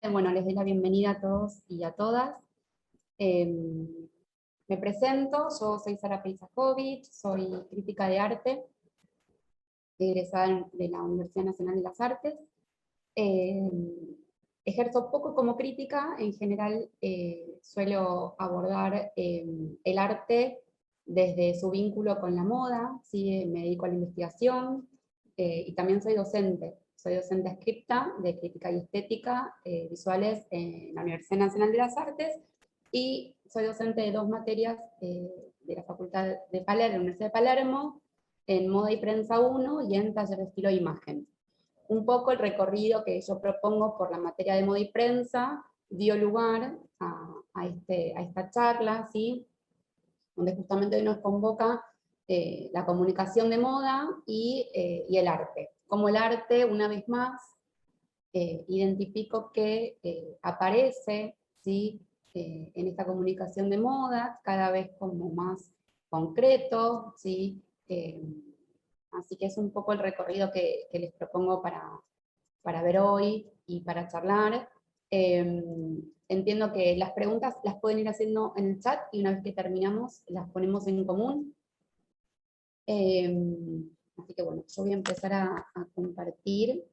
Bueno, les doy la bienvenida a todos y a todas. Me presento, yo soy Sara Peisajovic, soy crítica de arte, egresada de la Universidad Nacional de las Artes. Ejerzo poco como crítica, en general suelo abordar el arte desde su vínculo con la moda, ¿sí? Me dedico a la investigación y también soy docente. Soy docente adscripta de crítica y estética visuales en la Universidad Nacional de las Artes y soy docente de 2 materias de la Facultad de Palermo, de la Universidad de Palermo, en Moda y Prensa 1 y en Taller de Estilo e Imagen. Un poco el recorrido que yo propongo por la materia de moda y prensa dio lugar a esta charla, ¿sí? Donde justamente hoy nos convoca la comunicación de moda y el arte. Como el arte, una vez más, identifico que aparece, ¿sí? En esta comunicación de moda, cada vez como más concreto, ¿sí? Así que es un poco el recorrido que les propongo para ver hoy y para charlar. Entiendo que las preguntas las pueden ir haciendo en el chat y una vez que terminamos las ponemos en común. Así que bueno, yo voy a empezar a compartir.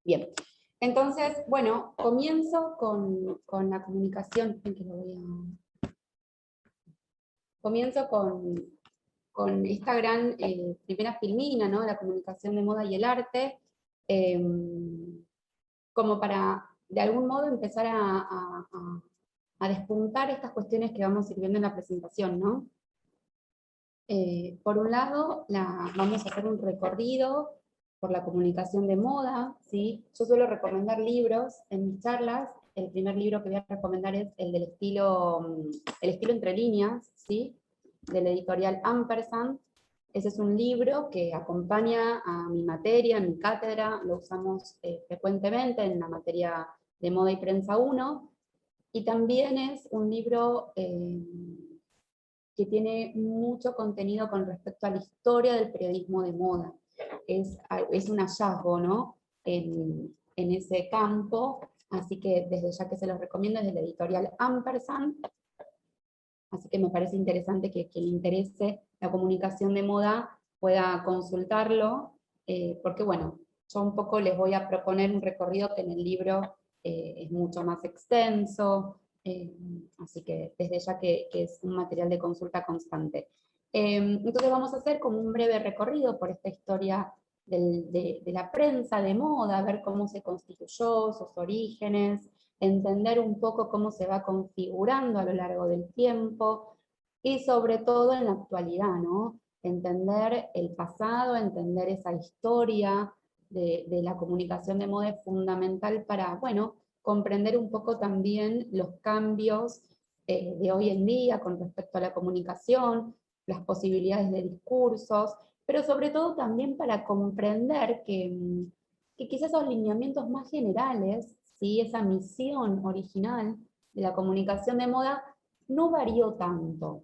Bien, entonces, bueno, comienzo con la comunicación. Comienzo con esta gran primera filmina, ¿no? La comunicación de moda y el arte, como para, de algún modo, empezar a despuntar estas cuestiones que vamos a ir viendo en la presentación, ¿no? Por un lado, vamos a hacer un recorrido por la comunicación de moda, ¿sí? Yo suelo recomendar libros en mis charlas. El primer libro que voy a recomendar es el del el estilo entre líneas, ¿sí? De la editorial Ampersand. Ese es un libro que acompaña a mi materia, a mi cátedra, lo usamos frecuentemente en la materia de moda y prensa 1, y también es un libro que tiene mucho contenido con respecto a la historia del periodismo de moda. Es un hallazgo, ¿no? En ese campo, así que desde ya que se los recomiendo, es de la editorial Ampersand, así que me parece interesante que quien le interese la comunicación de moda pueda consultarlo, porque bueno, yo un poco les voy a proponer un recorrido que en el libro es mucho más extenso, así que desde ya que es un material de consulta constante. Entonces vamos a hacer como un breve recorrido por esta historia de la prensa de moda, ver cómo se constituyó, sus orígenes, entender un poco cómo se va configurando a lo largo del tiempo, y sobre todo en la actualidad, ¿no? Entender el pasado, entender esa historia de la comunicación de moda es fundamental para, bueno, comprender un poco también los cambios de hoy en día con respecto a la comunicación, las posibilidades de discursos, pero sobre todo también para comprender que quizás esos lineamientos más generales, ¿sí? Esa misión original de la comunicación de moda no varió tanto,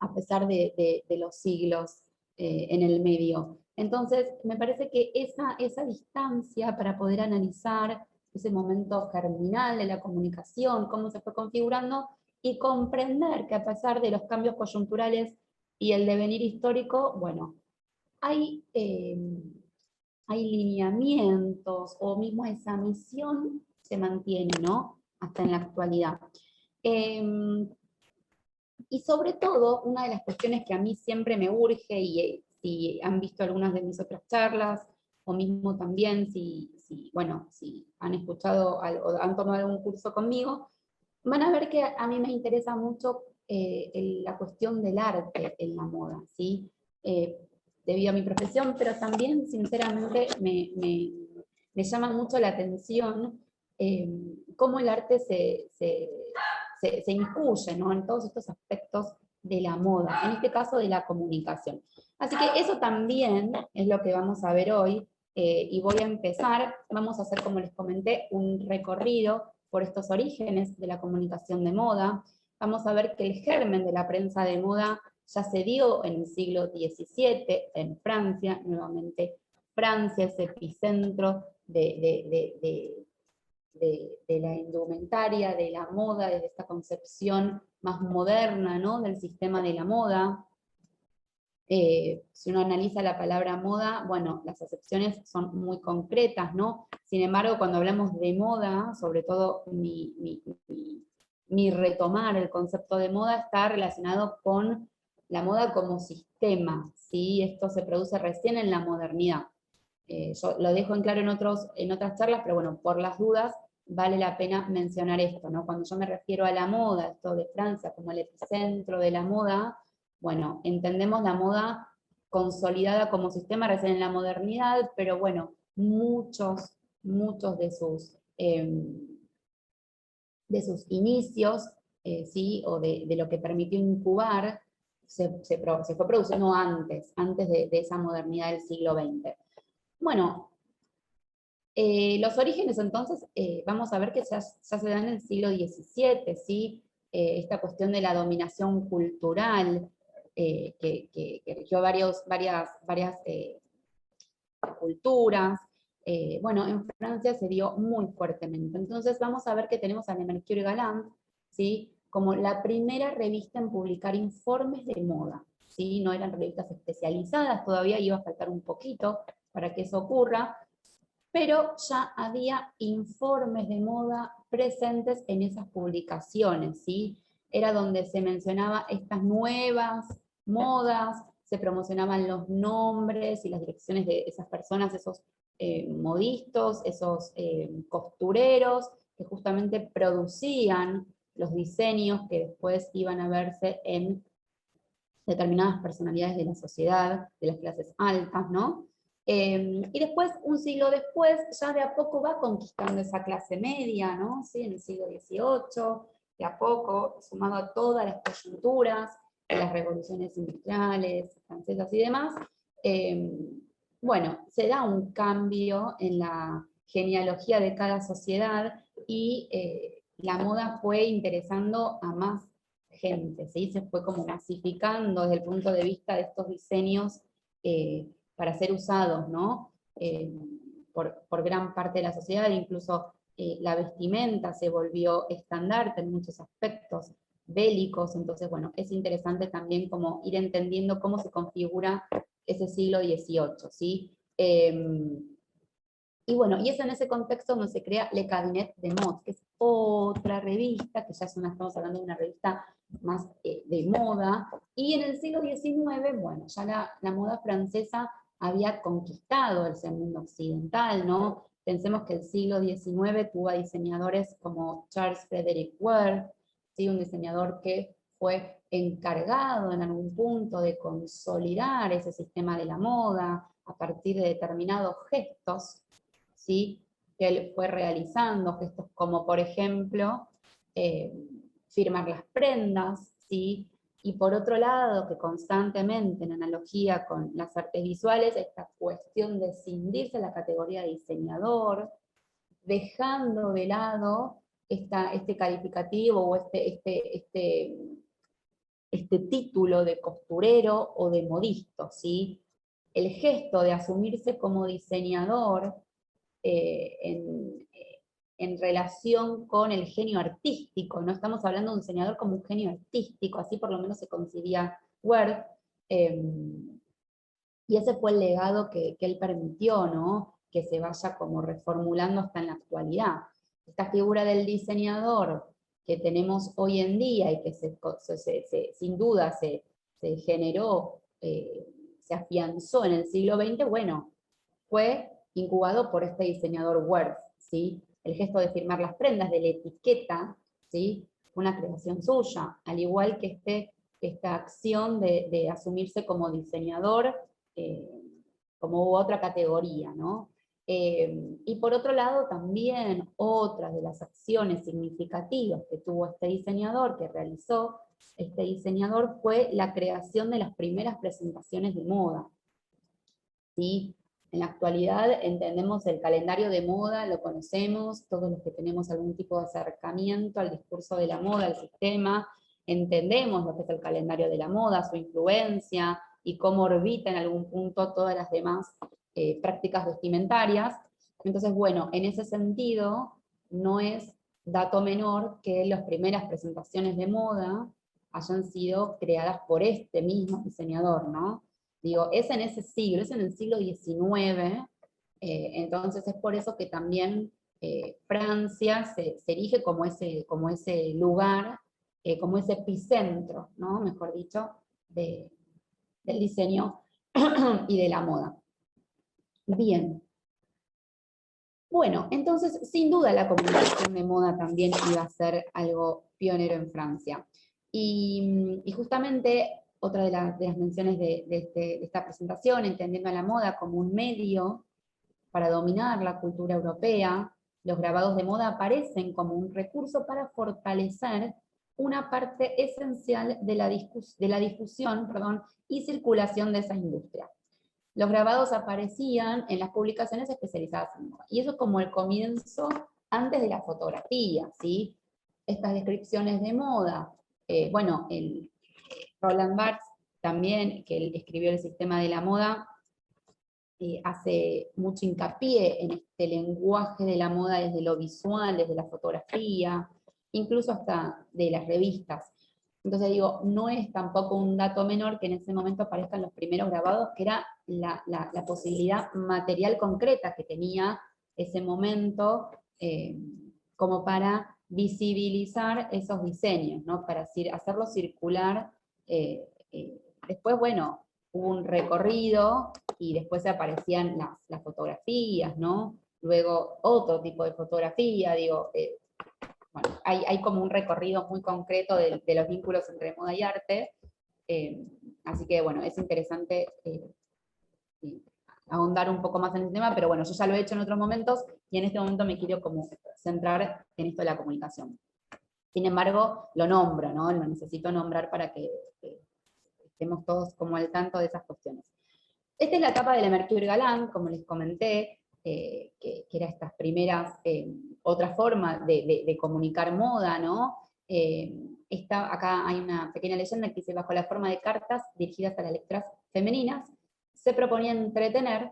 a pesar de los siglos en el medio. Entonces, me parece que esa distancia para poder analizar ese momento germinal de la comunicación, cómo se fue configurando, y comprender que a pesar de los cambios coyunturales y el devenir histórico, bueno, hay, hay lineamientos, o mismo esa misión se mantiene, ¿no? Hasta en la actualidad. Y sobre todo, una de las cuestiones que a mí siempre me urge, y si han visto algunas de mis otras charlas, o mismo también bueno, si han escuchado o han tomado algún curso conmigo, van a ver que a mí me interesa mucho la cuestión del arte en la moda, ¿sí? Debido a mi profesión, pero también, sinceramente, me llama mucho la atención cómo el arte se incluye, ¿no? En todos estos aspectos de la moda, en este caso de la comunicación. Así que eso también es lo que vamos a ver hoy, y voy a empezar, vamos a hacer, como les comenté, un recorrido por estos orígenes de la comunicación de moda. Vamos a ver que el germen de la prensa de moda ya se dio en el siglo XVII en Francia. Nuevamente Francia es epicentro de la indumentaria, de la moda, de esta concepción más moderna, ¿no?, del sistema de la moda. Si uno analiza la palabra moda, bueno, las acepciones son muy concretas, ¿no? Sin embargo, cuando hablamos de moda, sobre todo mi retomar el concepto de moda está relacionado con la moda como sistema, ¿sí? Esto se produce recién en la modernidad. Yo lo dejo en claro en otras charlas, pero bueno, por las dudas, vale la pena mencionar esto, ¿no? Cuando yo me refiero a la moda, esto de Francia como el epicentro de la moda, bueno, entendemos la moda consolidada como sistema recién en la modernidad, pero bueno, muchos de sus inicios, ¿sí? O de lo que permitió incubar, se fue produciendo antes de esa modernidad del siglo XX. Bueno, los orígenes entonces, vamos a ver que ya se dan en el siglo XVII, ¿sí? Esta cuestión de la dominación cultural, que rigió varias culturas. Bueno, en Francia se dio muy fuertemente. Entonces vamos a ver que tenemos a Le Mercure Galant, ¿sí?, como la primera revista en publicar informes de moda, ¿sí? No eran revistas especializadas, todavía iba a faltar un poquito para que eso ocurra, pero ya había informes de moda presentes en esas publicaciones, ¿sí? Era donde se mencionaba estas nuevas modas, se promocionaban los nombres y las direcciones de esas personas, esos modistas, esos costureros, que justamente producían los diseños que después iban a verse en determinadas personalidades de la sociedad, de las clases altas, ¿no? Y después, un siglo después, ya de a poco va conquistando esa clase media, ¿no? ¿Sí? En el siglo XVIII, de a poco, sumado a todas las coyunturas, de las revoluciones industriales, francesas y demás, bueno, se da un cambio en la genealogía de cada sociedad y la moda fue interesando a más gente, ¿sí? Se fue como masificando desde el punto de vista de estos diseños para ser usados, ¿no? Por gran parte de la sociedad, incluso la vestimenta se volvió estandarte en muchos aspectos bélicos, entonces bueno, es interesante también como ir entendiendo cómo se configura ese siglo XVIII, ¿sí? Y bueno, y es en ese contexto donde se crea Le Cabinet de Mode, que es otra revista, que ya estamos hablando de una revista más de moda, y en el siglo XIX, bueno, ya la moda francesa había conquistado ese mundo occidental, ¿no? Pensemos que el siglo XIX tuvo a diseñadores como Charles Frederick Worth, ¿sí? Un diseñador que fue encargado en algún punto de consolidar ese sistema de la moda a partir de determinados gestos, ¿sí?, que él fue realizando, gestos como por ejemplo firmar las prendas, ¿sí? Y por otro lado, que constantemente en analogía con las artes visuales, esta cuestión de escindirse la categoría de diseñador, dejando de lado este calificativo o este título de costurero o de modisto, ¿sí? El gesto de asumirse como diseñador en relación con el genio artístico, no estamos hablando de un diseñador como un genio artístico, así por lo menos se concebía Worth, y ese fue el legado que él permitió, ¿no?, que se vaya como reformulando hasta en la actualidad. Esta figura del diseñador que tenemos hoy en día y que sin duda se generó, se afianzó en el siglo XX, bueno, fue incubado por este diseñador Worth, ¿sí? El gesto de firmar las prendas, de la etiqueta, ¿sí?, fue una creación suya, al igual que esta acción de asumirse como diseñador, como otra categoría, ¿no? Y por otro lado también otra de las acciones significativas que tuvo este diseñador, que realizó este diseñador, fue la creación de las primeras presentaciones de moda, ¿sí? En la actualidad entendemos el calendario de moda, lo conocemos, todos los que tenemos algún tipo de acercamiento al discurso de la moda, al sistema, entendemos lo que es el calendario de la moda, su influencia, y cómo orbita en algún punto todas las demás prácticas vestimentarias. Entonces, bueno, en ese sentido, no es dato menor que las primeras presentaciones de moda hayan sido creadas por este mismo diseñador, ¿no? Digo, es en ese siglo, es en el siglo XIX, entonces es por eso que también Francia se erige como ese lugar, como ese epicentro, ¿no? Mejor dicho, del diseño y de la moda. Bien. Bueno, entonces, sin duda la comunicación de moda también iba a ser algo pionero en Francia. Y justamente otra de las menciones de esta presentación, entendiendo a la moda como un medio para dominar la cultura europea, los grabados de moda aparecen como un recurso para fortalecer una parte esencial de la difusión, y circulación de esa industria. Los grabados aparecían en las publicaciones especializadas en moda. Y eso es como el comienzo antes de la fotografía, ¿sí? Estas descripciones de moda. Bueno, el Roland Barthes también, que él escribió El sistema de la moda, hace mucho hincapié en este lenguaje de la moda desde lo visual, desde la fotografía, incluso hasta de las revistas. Entonces digo, no es tampoco un dato menor que en ese momento aparezcan los primeros grabados, que era la posibilidad material concreta que tenía ese momento como para visibilizar esos diseños, ¿no? Para hacerlos circular. Después, bueno, hubo un recorrido y después aparecían las fotografías, ¿no? Luego otro tipo de fotografía, digo, bueno, hay como un recorrido muy concreto de los vínculos entre moda y arte, así que bueno, es interesante ahondar un poco más en el tema, pero bueno, yo ya lo he hecho en otros momentos, y en este momento me quiero como centrar en esto de la comunicación. Sin embargo, lo nombro, ¿no? Lo necesito nombrar para que estemos todos como al tanto de esas cuestiones. Esta es la etapa de la Mercure Galán, como les comenté, que era estas primeras, otra forma de comunicar moda, ¿no? Acá hay una pequeña leyenda que dice: bajo la forma de cartas dirigidas a las lectoras femeninas, se proponía entretener,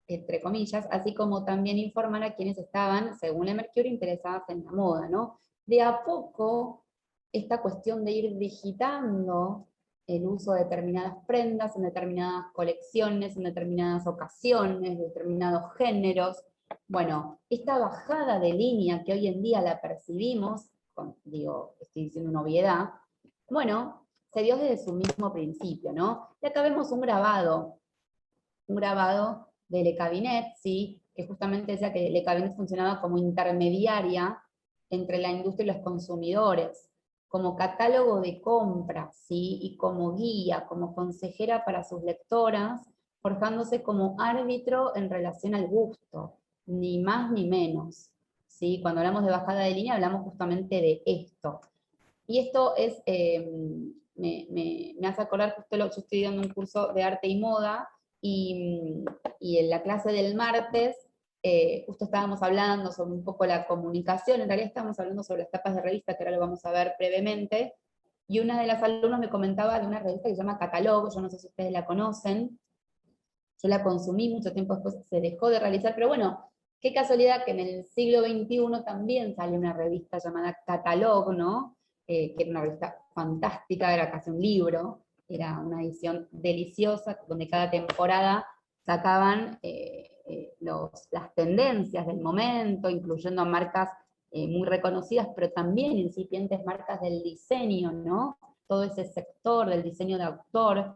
entre comillas, así como también informar a quienes estaban, según la Mercure, interesadas en la moda, ¿no? De a poco, esta cuestión de ir digitando el uso de determinadas prendas, en determinadas colecciones, en determinadas ocasiones, determinados géneros. Bueno, esta bajada de línea que hoy en día la percibimos, digo, estoy diciendo una obviedad, bueno, se dio desde su mismo principio, ¿no? Y acá vemos un grabado de Le Cabinet, ¿sí? Que justamente decía que Le Cabinet funcionaba como intermediaria entre la industria y los consumidores, como catálogo de compras, ¿sí? Y como guía, como consejera para sus lectoras, forjándose como árbitro en relación al gusto, ni más ni menos, ¿sí? Cuando hablamos de bajada de línea hablamos justamente de esto. Y esto es, me hace acordar, justo yo estoy dando un curso de arte y moda, y en la clase del martes, justo estábamos hablando sobre un poco la comunicación, en realidad estábamos hablando sobre las tapas de revista, que ahora lo vamos a ver brevemente, y una de las alumnas me comentaba de una revista que se llama Catalog, yo no sé si ustedes la conocen, yo la consumí mucho tiempo después, se dejó de realizar, pero bueno, qué casualidad que en el siglo XXI también sale una revista llamada Catalog, ¿no? Que era una revista fantástica, era casi un libro, era una edición deliciosa, donde cada temporada sacaban las tendencias del momento, incluyendo a marcas muy reconocidas, pero también incipientes marcas del diseño, ¿no? Todo ese sector del diseño de autor,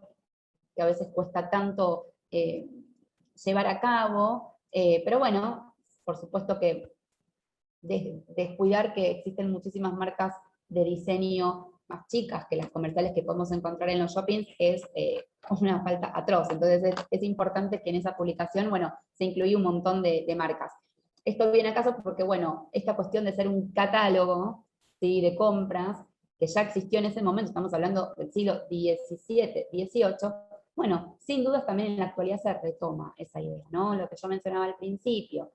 que a veces cuesta tanto llevar a cabo, pero bueno, por supuesto que descuidar que existen muchísimas marcas de diseño más chicas que las comerciales que podemos encontrar en los shoppings es una falta atroz. Entonces es importante que en esa publicación, bueno, se incluya un montón de marcas. Esto viene a caso porque, bueno, esta cuestión de ser un catálogo, ¿sí?, de compras, que ya existió en ese momento, estamos hablando del siglo XVII, XVIII, Bueno, sin dudas también en la actualidad se retoma esa idea, ¿no? Lo que yo mencionaba al principio,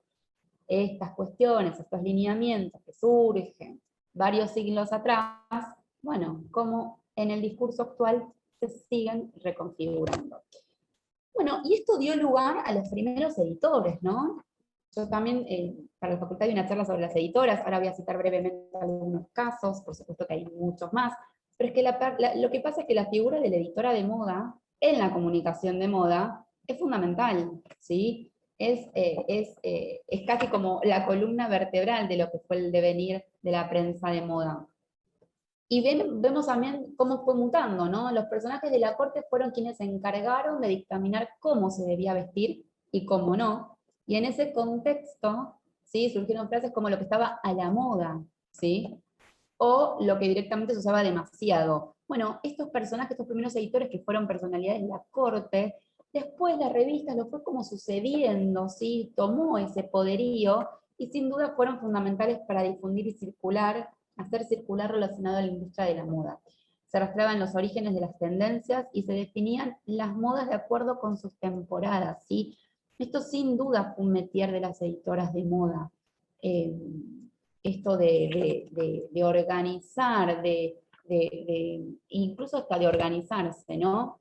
estas cuestiones, estos lineamientos que surgen varios siglos atrás, bueno, como en el discurso actual se siguen reconfigurando. Bueno, y esto dio lugar a los primeros editores, ¿no? Yo también, para la facultad, hay una charla sobre las editoras, ahora voy a citar brevemente algunos casos, por supuesto que hay muchos más, pero es que lo que pasa es que la figura de la editora de moda, en la comunicación de moda, es fundamental, ¿sí? Es casi como la columna vertebral de lo que fue el devenir de la prensa de moda. Y vemos también cómo fue mutando, ¿no? Los personajes de la corte fueron quienes se encargaron de dictaminar cómo se debía vestir y cómo no. Y en ese contexto, ¿sí? Surgieron frases como lo que estaba a la moda, ¿sí? O lo que directamente se usaba demasiado. Bueno, estos personajes, estos primeros editores que fueron personalidades de la corte, después la revista lo fue como sucediendo, ¿sí? Tomó ese poderío y sin duda fueron fundamentales para difundir y circular, hacer circular relacionado a la industria de la moda. Se arrastraban los orígenes de las tendencias y se definían las modas de acuerdo con sus temporadas, ¿sí? Esto sin duda fue un métier de las editoras de moda. Esto de organizar, incluso hasta de organizarse, ¿no?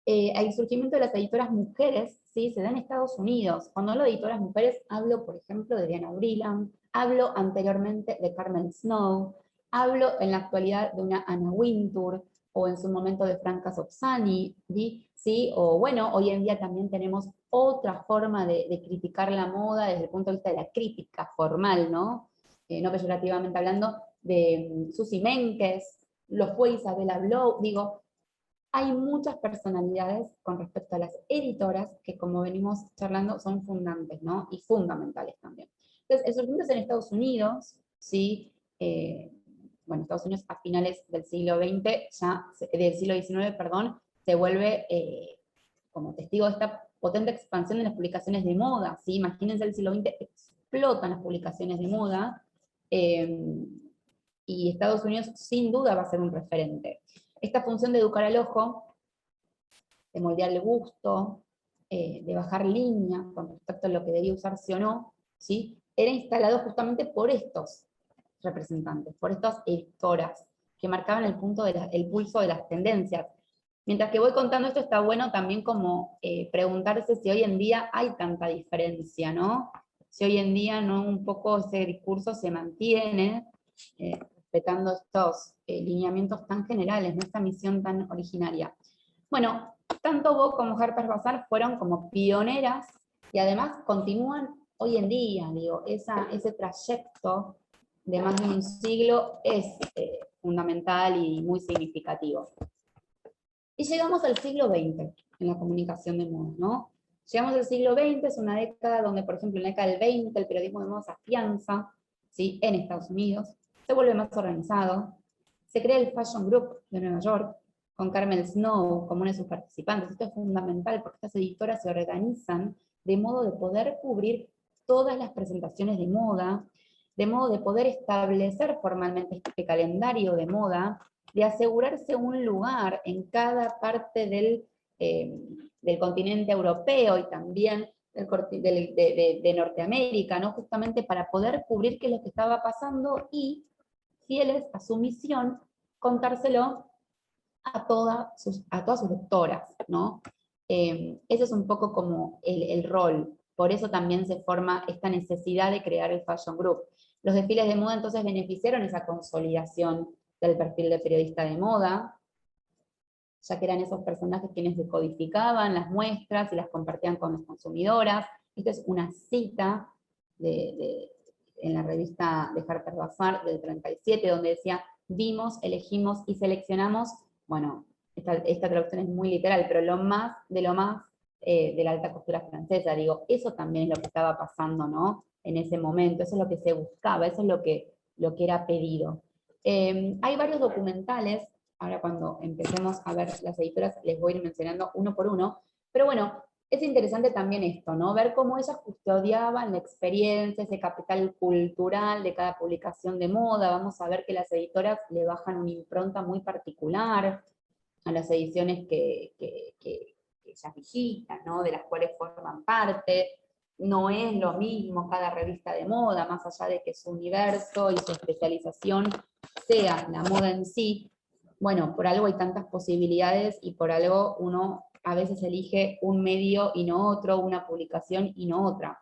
El surgimiento de las editoras mujeres, ¿sí? Se da en Estados Unidos. Cuando hablo de editoras mujeres, hablo, por ejemplo, de Diana Vreeland, hablo anteriormente de Carmen Snow, hablo en la actualidad de una Anna Wintour, o en su momento de Franca Sozzani, ¿sí? O bueno, hoy en día también tenemos otra forma de criticar la moda desde el punto de vista de la crítica formal, ¿no? No peyorativamente hablando, de Susie Menkes, lo fue Isabella Blow, digo, hay muchas personalidades con respecto a las editoras que, como venimos charlando, son fundantes, ¿no? Y fundamentales también. Entonces, el surgimiento es en Estados Unidos, ¿sí? Bueno, Estados Unidos a finales del siglo XX, del siglo XIX, perdón, se vuelve como testigo de esta potente expansión de las publicaciones de moda, ¿sí? Imagínense el siglo XX, explotan las publicaciones de moda, y Estados Unidos sin duda va a ser un referente. Esta función de educar al ojo, de moldear el gusto, de bajar línea con respecto a lo que debía usarse o no, ¿sí? Era instalado justamente por estos representantes, por estas editoras, que marcaban el pulso de las tendencias. Mientras que voy contando esto, está bueno también como preguntarse si hoy en día hay tanta diferencia, ¿no? Si hoy en día no un poco ese discurso se mantiene, respetando estos lineamientos tan generales, ¿no? Esta misión tan originaria. Bueno, tanto Vogue como Harper's Bazaar fueron como pioneras y además continúan hoy en día, digo, ese trayecto de más de un siglo es fundamental y muy significativo. Y llegamos al siglo XX en la comunicación de moda, ¿no? Llegamos al siglo XX, es una década donde, por ejemplo, en la década del 20 el periodismo de moda se afianza, ¿sí? En Estados Unidos, se vuelve más organizado, se crea el Fashion Group de Nueva York, con Carmen Snow como una de sus participantes. Esto es fundamental porque estas editoras se organizan de modo de poder cubrir todas las presentaciones de moda, de modo de poder establecer formalmente este calendario de moda, de asegurarse un lugar en cada parte del continente europeo y también de Norteamérica, ¿no? Justamente para poder cubrir qué es lo que estaba pasando y, fieles a su misión, contárselo a todas sus lectoras, ¿no? Ese es un poco como el rol. Por eso también se forma esta necesidad de crear el Fashion Group. Los desfiles de moda entonces beneficiaron esa consolidación del perfil de periodista de moda, ya que eran esos personajes quienes decodificaban las muestras y las compartían con las consumidoras. Esta es una cita en la revista de Harper's Bazaar del 37, donde decía, vimos, elegimos y seleccionamos, bueno, esta traducción es muy literal, pero lo más de la alta costura francesa, digo, eso también es lo que estaba pasando, ¿no? En ese momento, eso es lo que se buscaba, eso es lo que era pedido. Hay varios documentales, ahora cuando empecemos a ver las editoras les voy a ir mencionando uno por uno, pero bueno, es interesante también esto, ¿no? Ver cómo ellas custodiaban la experiencia, ese capital cultural de cada publicación de moda. Vamos a ver que las editoras le bajan una impronta muy particular, a las ediciones que ellas visitan, ¿no? De las cuales forman parte. No es lo mismo cada revista de moda, más allá de que su universo y su especialización sea la moda en sí. Bueno, por algo hay tantas posibilidades y por algo uno a veces elige un medio y no otro, una publicación y no otra.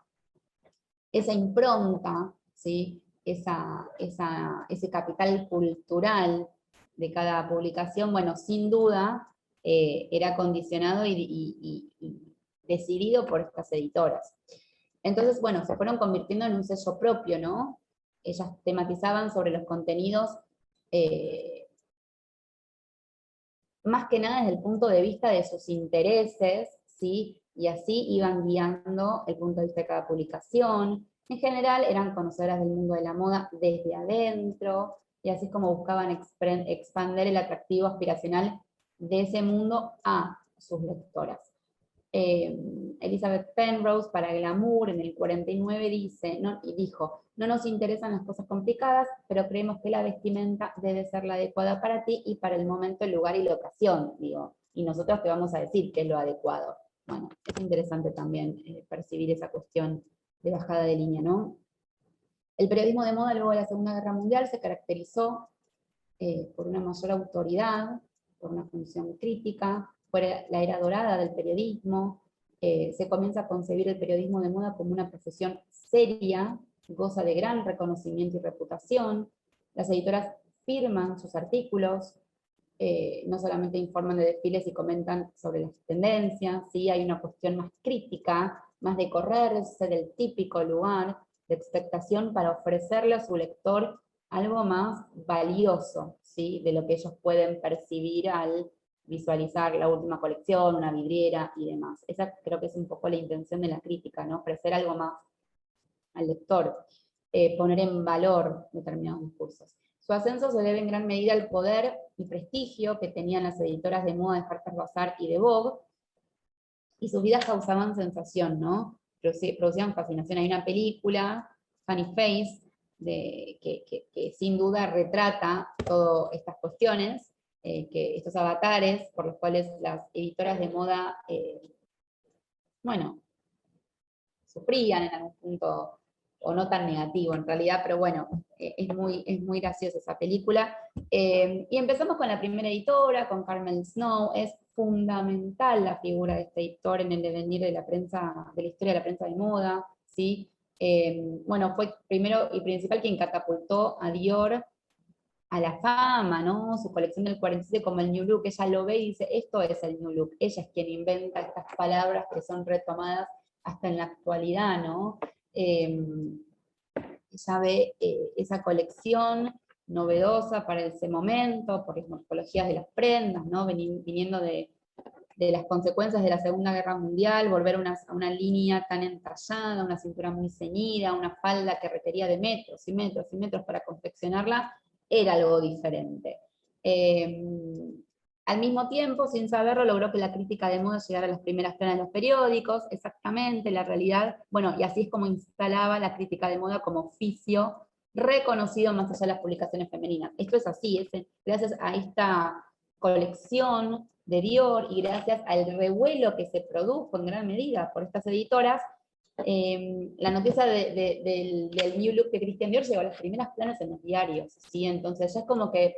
Esa impronta, ¿sí? Ese capital cultural de cada publicación, bueno, sin duda era condicionado y decidido por estas editoras. Entonces, bueno, se fueron convirtiendo en un sello propio, ¿no? Ellas tematizaban sobre los contenidos más que nada desde el punto de vista de sus intereses, ¿sí? Y así iban guiando el punto de vista de cada publicación. En general eran conocedoras del mundo de la moda desde adentro, y así es como buscaban expandir el atractivo aspiracional de ese mundo a sus lectoras. Elizabeth Penrose para Glamour en el 49 dijo, no nos interesan las cosas complicadas, pero creemos que la vestimenta debe ser la adecuada para ti y para el momento, el lugar y la ocasión, digo, y nosotros te vamos a decir qué es lo adecuado. Bueno, es interesante también percibir esa cuestión de bajada de línea, ¿no? El periodismo de moda luego de la Segunda Guerra Mundial se caracterizó por una mayor autoridad, por una función crítica, fue la era dorada del periodismo, se comienza a concebir el periodismo de moda como una profesión seria, goza de gran reconocimiento y reputación, las editoras firman sus artículos, no solamente informan de desfiles y comentan sobre las tendencias, ¿sí? Hay una cuestión más crítica, más de correrse del típico lugar de expectación para ofrecerle a su lector algo más valioso, ¿sí? De lo que ellos pueden percibir al visualizar la última colección, una vidriera y demás. Esa creo que es un poco la intención de la crítica, ¿no? Ofrecer algo más al lector, poner en valor determinados discursos. Su ascenso se debe en gran medida al poder y prestigio que tenían las editoras de moda de Harper's Bazaar y de Vogue, y sus vidas causaban sensación, ¿no? Producían fascinación. Hay una película, Funny Face, que sin duda retrata todas estas cuestiones, que estos avatares por los cuales las editoras de moda, bueno, sufrían en algún punto, o no tan negativo en realidad, pero bueno, es muy graciosa esa película. Y empezamos con la primera editora, con Carmel Snow. Es fundamental la figura de este editor en el devenir de la prensa, de la historia de la prensa de moda, ¿sí? Bueno, fue primero y principal quien catapultó a Dior a la fama, ¿no? Su colección del 47 como el New Look, ella lo ve y dice, esto es el New Look. Ella es quien inventa estas palabras que son retomadas hasta en la actualidad, ¿no? Ella ve esa colección novedosa para ese momento, por las morfologías de las prendas, ¿no? Viniendo de las consecuencias de la Segunda Guerra Mundial, volver a una línea tan entallada, una cintura muy ceñida, una falda que requería de metros y metros y metros para confeccionarla, era algo diferente. Al mismo tiempo, sin saberlo, logró que la crítica de moda llegara a las primeras planas de los periódicos, exactamente, la realidad, bueno, y así es como instalaba la crítica de moda como oficio reconocido más allá de las publicaciones femeninas. Esto es así, gracias a esta colección de Dior y gracias al revuelo que se produjo en gran medida por estas editoras, la noticia del New Look de Christian Dior llegó a las primeras planas en los diarios, ¿sí? Entonces ya es como que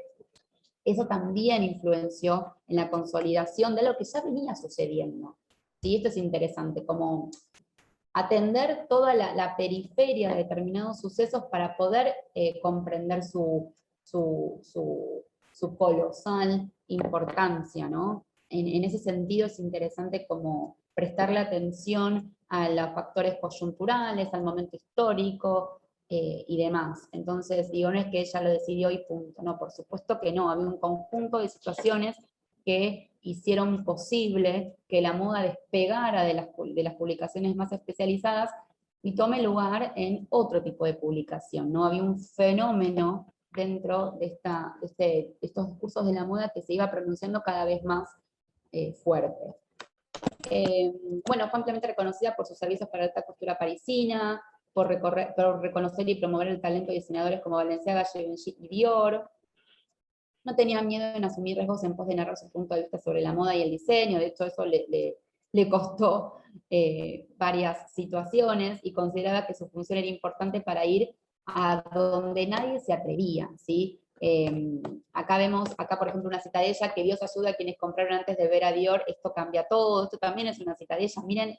eso también influenció en la consolidación de lo que ya venía sucediendo. ¿Sí? Esto es interesante, como atender toda la periferia de determinados sucesos para poder comprender su colosal importancia, ¿no? En ese sentido es interesante como prestarle atención a los factores coyunturales, al momento histórico y demás. Entonces, digo, no es que ella lo decidió y punto, no, por supuesto que no, había un conjunto de situaciones que hicieron posible que la moda despegara de las publicaciones más especializadas y tome lugar en otro tipo de publicación, ¿no? Había un fenómeno dentro de estos discursos de la moda que se iba pronunciando cada vez más fuerte. Bueno, fue ampliamente reconocida por sus servicios para la alta costura parisina, por reconocer y promover el talento de diseñadores como Balenciaga, Givenchy y Dior. no tenía miedo en asumir riesgos en pos de narrar su punto de vista sobre la moda y el diseño, de hecho eso le costó varias situaciones, y consideraba que su función era importante para ir a donde nadie se atrevía, ¿sí? Acá vemos, por ejemplo, una cita de ella: que Dios ayuda a quienes compraron antes de ver a Dior, esto cambia todo. Esto también es una cita de ella. Miren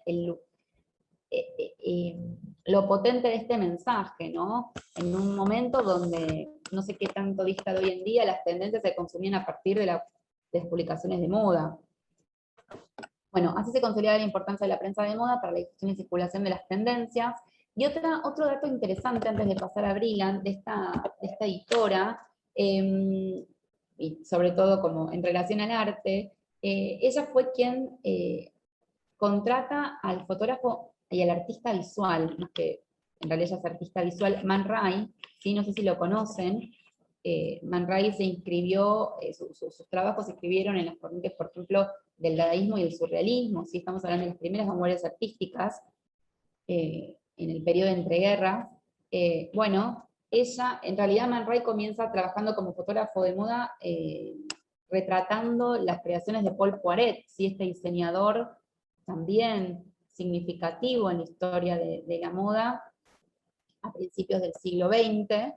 lo potente de este mensaje, ¿no? En un momento donde, no sé qué tanto dista de hoy en día, las tendencias se consumían a partir de las publicaciones de moda. Bueno, así se consolida la importancia de la prensa de moda para la difusión y circulación de las tendencias. Y otro dato interesante, antes de pasar a Brillant, de esta editora, y sobre todo como en relación al arte, ella fue quien contrata al fotógrafo y al artista visual, ¿no? Que en realidad ella es artista visual, Man Ray, ¿sí? No sé si lo conocen. Man Ray se inscribió, sus trabajos se inscribieron en las corrientes, por ejemplo, del dadaísmo y el surrealismo, ¿sí? Estamos hablando de las primeras vanguardias artísticas, en el periodo de entreguerras. Bueno, ella, en realidad Man Ray comienza trabajando como fotógrafo de moda, retratando las creaciones de Paul Poiret, ¿sí? Este diseñador también significativo en la historia de la moda a principios del siglo XX,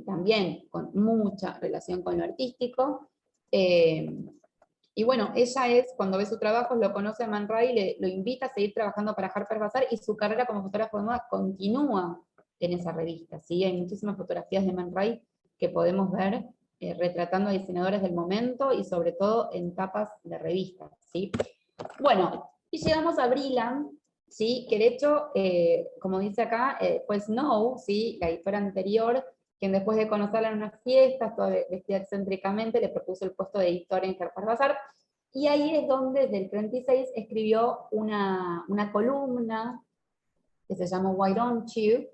también con mucha relación con lo artístico. Y bueno, ella cuando ve su trabajo, lo conoce a Man Ray, lo invita a seguir trabajando para Harper's Bazaar, y su carrera como fotógrafo de moda continúa en esa revista, ¿sí? Hay muchísimas fotografías de Man Ray que podemos ver retratando a diseñadores del momento, y sobre todo en tapas de revistas, ¿sí? Bueno, y llegamos a Brillant, ¿sí? Que de hecho, como dice acá, fue Snow, ¿sí? La editora anterior, quien después de conocerla en unas fiestas, toda vestida excéntricamente, le propuso el puesto de editor en Harper's Bazaar, y ahí es donde desde el 36 escribió una columna que se llama Why Don't You,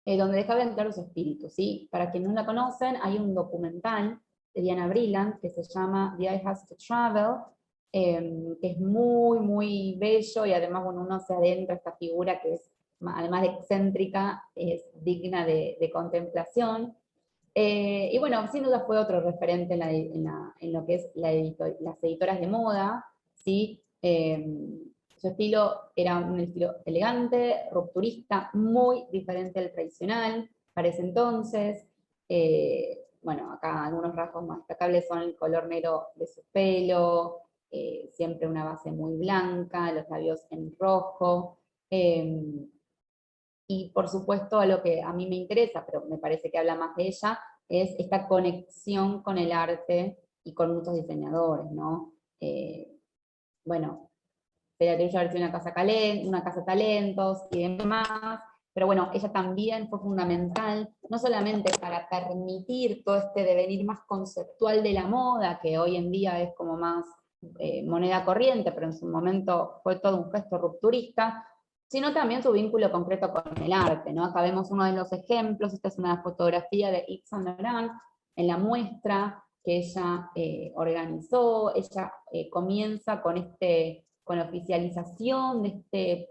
donde dejaba en claro su espíritu, ¿sí? Para quienes no la conocen, hay un documental de Diana Brillant que se llama The Eye Has to Travel, que es muy, muy bello, y además, bueno, uno se adentra a esta figura que es, además de excéntrica, es digna de contemplación. Y bueno, sin duda fue otro referente en lo que es las editoras de moda, ¿sí? Su estilo era un estilo elegante, rupturista, muy diferente al tradicional para ese entonces. Bueno, acá algunos rasgos más destacables son el color negro de su pelo, siempre una base muy blanca, los labios en rojo. Y por supuesto, a lo que a mí me interesa, pero me parece que habla más de ella, es esta conexión con el arte y con muchos diseñadores, ¿no? Bueno, Beatriz haber sido una casa talentos y demás, pero bueno, ella también fue fundamental, no solamente para permitir todo este devenir más conceptual de la moda, que hoy en día es como más moneda corriente, pero en su momento fue todo un gesto rupturista, sino también su vínculo concreto con el arte, ¿no? Acá vemos uno de los ejemplos. Esta es una fotografía de Yves Saint Laurent en la muestra que ella organizó. Ella comienza con la oficialización del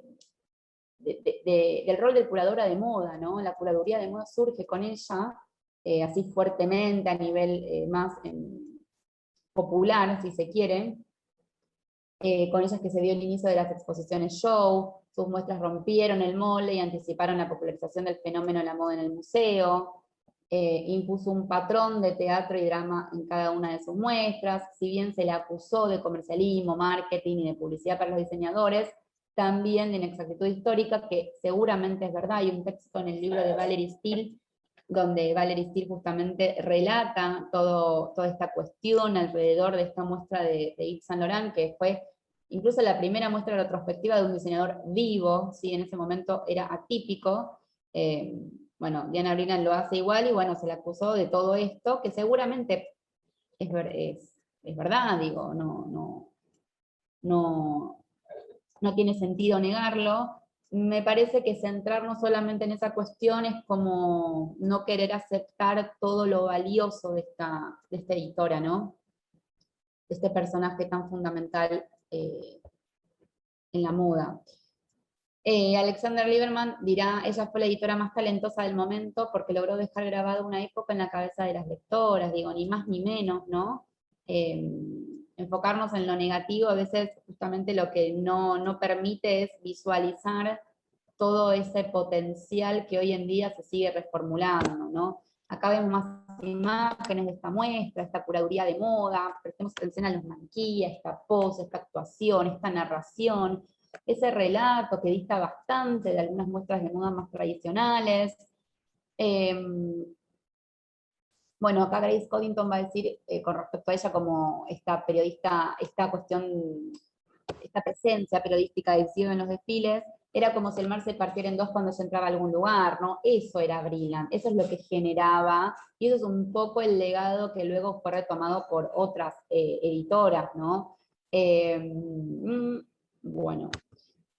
rol de curadora de moda, ¿no? La curaduría de moda surge con ella, así fuertemente a nivel más popular, si se quiere. Con ellas que se dio el inicio de las exposiciones show, sus muestras rompieron el molde y anticiparon la popularización del fenómeno de la moda en el museo. Impuso un patrón de teatro y drama en cada una de sus muestras. Si bien se le acusó de comercialismo, marketing y de publicidad para los diseñadores, también de inexactitud histórica, que seguramente es verdad. Hay un texto en el libro de Valerie Steele, donde Valerie Steele justamente relata toda esta cuestión alrededor de esta muestra de Yves Saint Laurent, que fue incluso la primera muestra retrospectiva de un diseñador vivo, ¿sí? En ese momento era atípico. Bueno, Diana Brillant lo hace igual, y bueno, se le acusó de todo esto, que seguramente es verdad, digo, no tiene sentido negarlo. Me parece que centrarnos solamente en esa cuestión es como no querer aceptar todo lo valioso de esta editora, ¿no? De este personaje tan fundamental en la moda. Alexander Lieberman dirá, ella fue la editora más talentosa del momento porque logró dejar grabada una época en la cabeza de las lectoras, digo, ni más ni menos, ¿no? Enfocarnos en lo negativo a veces justamente lo que no permite es visualizar todo ese potencial que hoy en día se sigue reformulando, ¿no? Acá vemos más imágenes de esta muestra, esta curaduría de moda, prestemos atención a los maniquíes, esta pose, esta actuación, esta narración, ese relato que dista bastante de algunas muestras de moda más tradicionales. Bueno, acá Grace Coddington va a decir con respecto a ella como esta periodista, esta cuestión, esta presencia periodística de Cielo en los desfiles, era como si el mar se partiera en dos cuando se entraba a algún lugar, ¿no? Eso era Brillant, eso es lo que generaba, y eso es un poco el legado que luego fue retomado por otras editoras, ¿no? Bueno,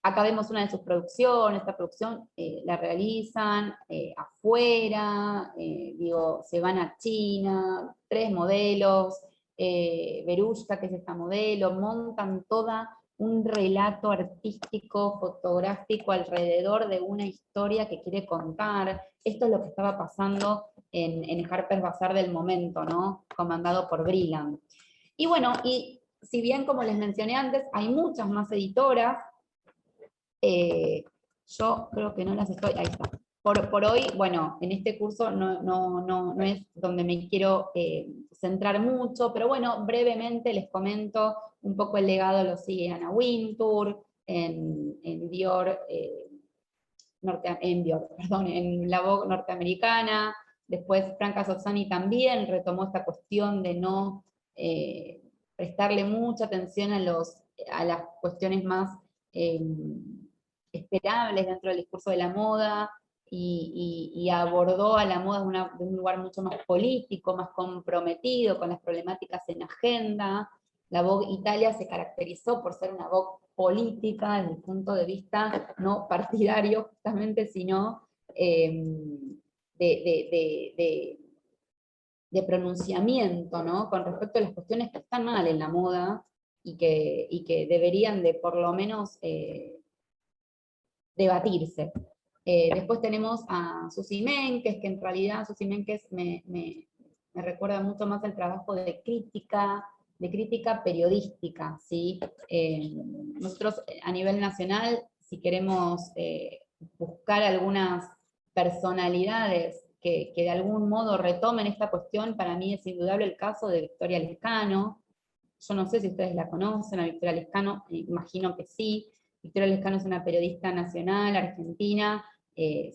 acá vemos una de sus producciones, esta producción la realizan afuera, digo, se van a China, 3 modelos, Verushka, que es esta modelo, montan toda un relato artístico, fotográfico alrededor de una historia que quiere contar. Esto es lo que estaba pasando en Harper's Bazaar del momento, ¿no? Comandado por Brillant. Y bueno, y si bien, como les mencioné antes, hay muchas más editoras, yo creo que no las estoy, ahí está. Por hoy, bueno, en este curso no es donde me quiero centrar mucho, pero bueno, brevemente les comento un poco el legado lo sigue Anna Wintour, en Dior, en la Vogue norteamericana, después Franca Sozzani también retomó esta cuestión de no prestarle mucha atención a las cuestiones más esperables dentro del discurso de la moda, y abordó a la moda de un lugar mucho más político, más comprometido con las problemáticas en agenda. La Vogue Italia se caracterizó por ser una Vogue política desde el punto de vista no partidario justamente, sino de pronunciamiento, ¿no? Con respecto a las cuestiones que están mal en la moda y que deberían de por lo menos debatirse. Después tenemos a Susi Menkes, que en realidad Susi Menkes me recuerda mucho más el trabajo de crítica periodística, ¿sí? Nosotros a nivel nacional, si queremos buscar algunas personalidades que de algún modo retomen esta cuestión, para mí es indudable el caso de Victoria Lescano. Yo no sé si ustedes la conocen, a Victoria Lescano, imagino que sí. Victoria Lescano es una periodista nacional, argentina,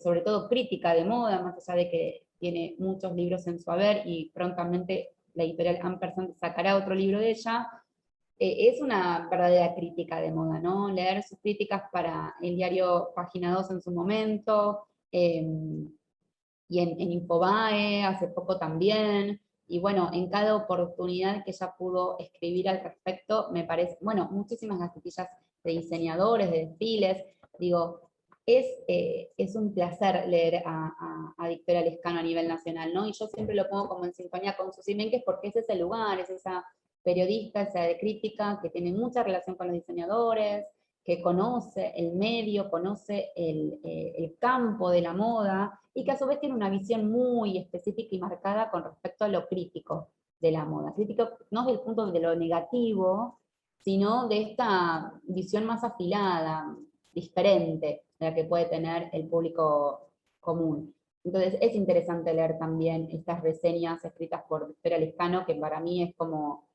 sobre todo crítica de moda, más allá de que tiene muchos libros en su haber, y prontamente la editorial Ampersand sacará otro libro de ella. Es una verdadera crítica de moda, ¿no? Leer sus críticas para el diario Página 2 en su momento, y en Infobae hace poco también, y bueno, en cada oportunidad que ella pudo escribir al respecto, me parece, bueno, muchísimas gacetillas de diseñadores, de desfiles, digo, es un placer leer a Victoria Lescano a nivel nacional, ¿no? Y yo siempre lo pongo como en sintonía con Susi Menkes porque es ese lugar, es esa periodista, esa de crítica que tiene mucha relación con los diseñadores, que conoce el medio, conoce el campo de la moda, y que a su vez tiene una visión muy específica y marcada con respecto a lo crítico de la moda. Crítico no desde el punto de lo negativo, sino de esta visión más afilada, diferente, de la que puede tener el público común. Entonces es interesante leer también estas reseñas escritas por Victoria Lescano, que para mí es como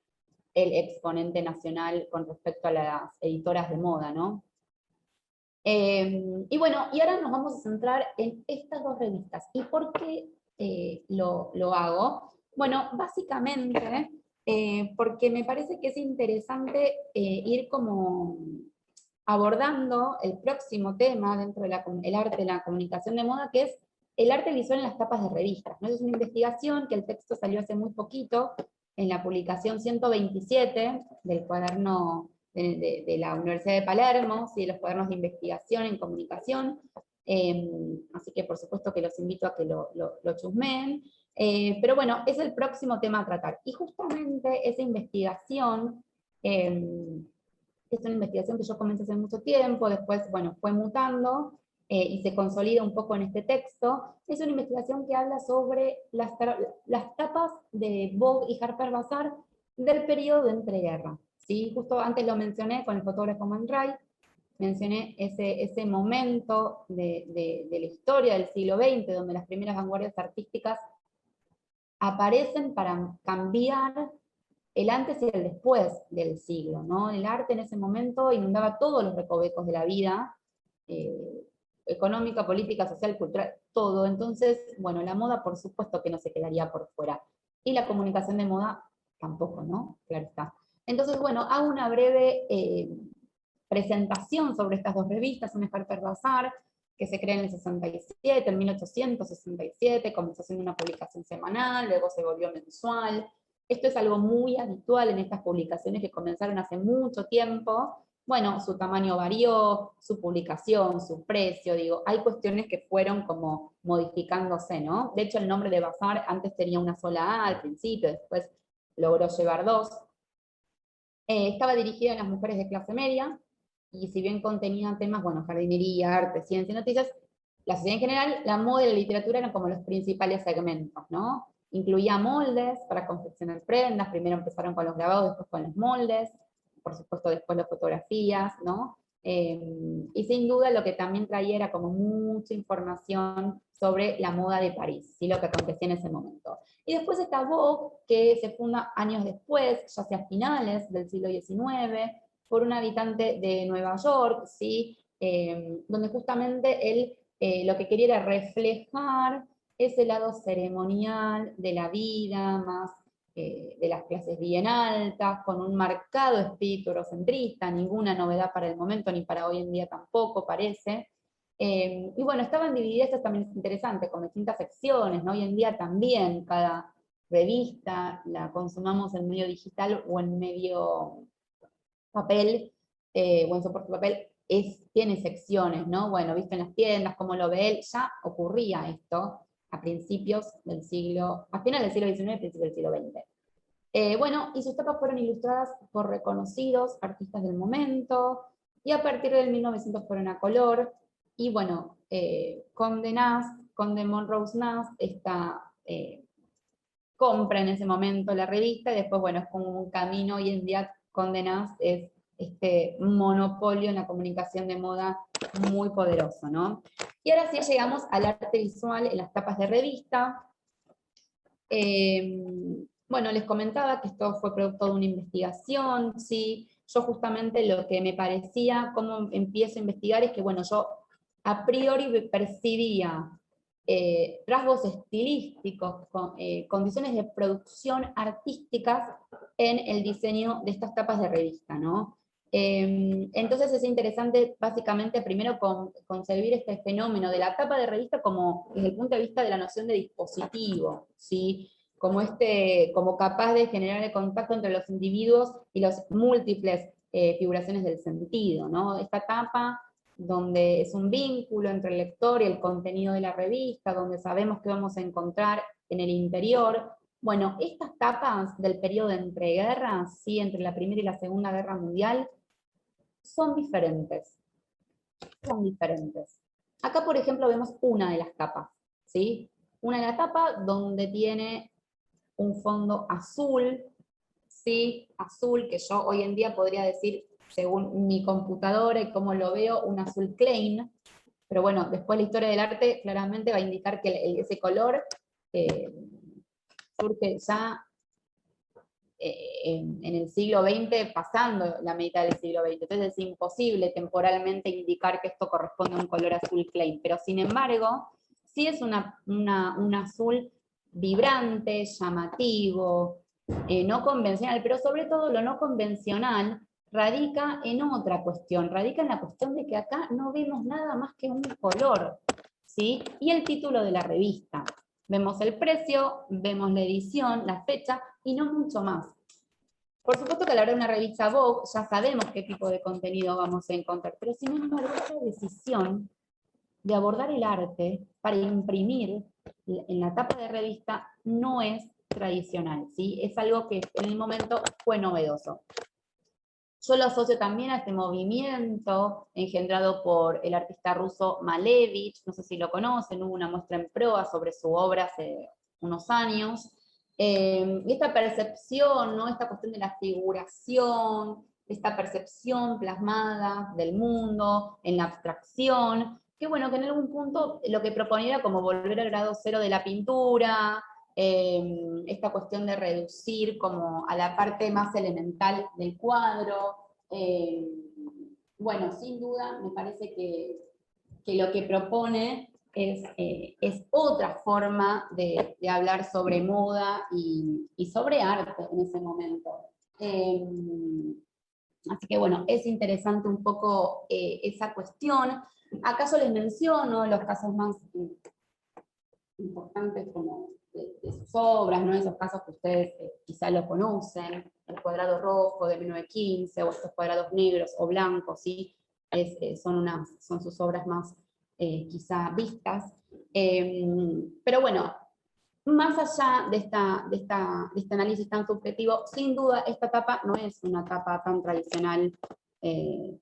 el exponente nacional con respecto a las editoras de moda, ¿no? Y bueno, y ahora nos vamos a centrar en estas 2 revistas. ¿Y por qué lo hago? Bueno, básicamente porque me parece que es interesante ir como abordando el próximo tema dentro del arte de la comunicación de moda, que es el arte visual en las tapas de revistas, ¿no? Es una investigación que el texto salió hace muy poquito, en la publicación 127 del cuaderno de la Universidad de Palermo, ¿sí? De los cuadernos de investigación en comunicación, así que por supuesto que los invito a que lo chusmeen, pero bueno, es el próximo tema a tratar, y justamente esa investigación Es una investigación que yo comencé hace mucho tiempo, después, bueno, fue mutando, y se consolida un poco en este texto. Es una investigación que habla sobre las tapas de Vogue y Harper Bazaar del periodo de entreguerra. ¿Sí? Justo antes lo mencioné con el fotógrafo Man Ray, mencioné ese momento de la historia del siglo XX, donde las primeras vanguardias artísticas aparecen para cambiar el antes y el después del siglo, ¿no? El arte en ese momento inundaba todos los recovecos de la vida, eh, económica, política, social, cultural, todo. Entonces, bueno, la moda por supuesto que no se quedaría por fuera. Y la comunicación de moda tampoco, ¿no? Claro está. Entonces, bueno, hago una breve presentación sobre estas dos revistas, una es Harper Bazaar, que se crea en el 67, en 1867, comenzó siendo una publicación semanal, luego se volvió mensual. Esto es algo muy habitual en estas publicaciones que comenzaron hace mucho tiempo. Bueno, su tamaño varió, su publicación, su precio, digo, hay cuestiones que fueron como modificándose, ¿no? De hecho, el nombre de Bazaar antes tenía una sola A al principio, después logró llevar dos. Estaba dirigida a las mujeres de clase media, y si bien contenía temas, bueno, jardinería, arte, ciencia y noticias, la sociedad en general, la moda y la literatura eran como los principales segmentos, ¿no? Incluía moldes para confeccionar prendas, primero empezaron con los grabados, después con los moldes, por supuesto después las fotografías, ¿no? Y sin duda lo que también traía era como mucha información sobre la moda de París, ¿sí? Lo que acontecía en ese momento. Y después está Vogue, que se funda años después, ya sea a finales del siglo XIX, por un habitante de Nueva York, ¿sí? Donde justamente él lo que quería era reflejar ese lado ceremonial de la vida, más de las clases bien altas, con un marcado espíritu eurocentrista, ninguna novedad para el momento, ni para hoy en día tampoco parece. Y bueno, estaban divididas, esto también es interesante, con distintas secciones, ¿no? Hoy en día también cada revista la consumamos en medio digital o en medio papel, o en soporte papel, tiene secciones, ¿no? Bueno, visto en las tiendas, cómo lo ve él, ya ocurría esto a principios del siglo, a finales del siglo XIX y principios del siglo XX. Bueno, y sus tapas fueron ilustradas por reconocidos artistas del momento, y a partir del 1900 fueron a color, y bueno, Condé Monrose Nast, compra en ese momento la revista, y después, bueno, es como un camino, hoy en día Condé Nast es este monopolio en la comunicación de moda muy poderoso, ¿no? Y ahora sí llegamos al arte visual en las tapas de revista. Bueno, les comentaba que esto fue producto de una investigación, ¿sí? Yo justamente lo que me parecía, cómo empiezo a investigar, es que, bueno, yo a priori percibía rasgos estilísticos, condiciones de producción artísticas en el diseño de estas tapas de revista, ¿no? Entonces es interesante básicamente primero concebir este fenómeno de la tapa de revista como desde el punto de vista de la noción de dispositivo, ¿sí? Como capaz de generar el contacto entre los individuos y las múltiples figuraciones del sentido, ¿no? Esta tapa donde es un vínculo entre el lector y el contenido de la revista, donde sabemos que vamos a encontrar en el interior. Bueno, estas tapas del periodo de entreguerras, ¿sí? Entre la Primera y la Segunda Guerra Mundial, son diferentes. Son diferentes. Acá, por ejemplo, vemos una de las tapas, ¿sí? Una de las tapas donde tiene un fondo azul, ¿sí? Azul, que yo hoy en día podría decir, según mi computadora y cómo lo veo, un azul Klein, pero bueno, después la historia del arte claramente va a indicar que ese color surge ya en el siglo XX, pasando la mitad del siglo XX, entonces es imposible temporalmente indicar que esto corresponde a un color azul Klein, pero sin embargo, sí es un azul vibrante, llamativo, no convencional, pero sobre todo lo no convencional radica en otra cuestión, radica en la cuestión de que acá no vemos nada más que un color, ¿sí? Y el título de la revista. Vemos el precio, vemos la edición, la fecha, y no mucho más. Por supuesto que a la hora de una revista Vogue ya sabemos qué tipo de contenido vamos a encontrar, pero sin embargo esta decisión de abordar el arte para imprimir en la tapa de revista no es tradicional, ¿sí? Es algo que en el momento fue novedoso. Yo lo asocio también a este movimiento engendrado por el artista ruso Malevich, no sé si lo conocen, hubo una muestra en proa sobre su obra hace unos años. Y esta percepción, ¿no? Esta cuestión de la figuración, esta percepción plasmada del mundo, en la abstracción, que bueno, que en algún punto lo que proponía era como volver al grado cero de la pintura, esta cuestión de reducir como a la parte más elemental del cuadro. Bueno, sin duda me parece que lo que propone es otra forma de hablar sobre moda y sobre arte en ese momento. Así que bueno, es interesante un poco esa cuestión. ¿Acaso les menciono los casos más importantes como de sus obras, ¿no? Esos casos que ustedes quizá lo conocen, el cuadrado rojo de 1915, o estos cuadrados negros o blancos, ¿sí? Son sus obras más quizá vistas. Pero bueno, más allá de este análisis tan subjetivo, sin duda esta etapa no es una etapa tan tradicional en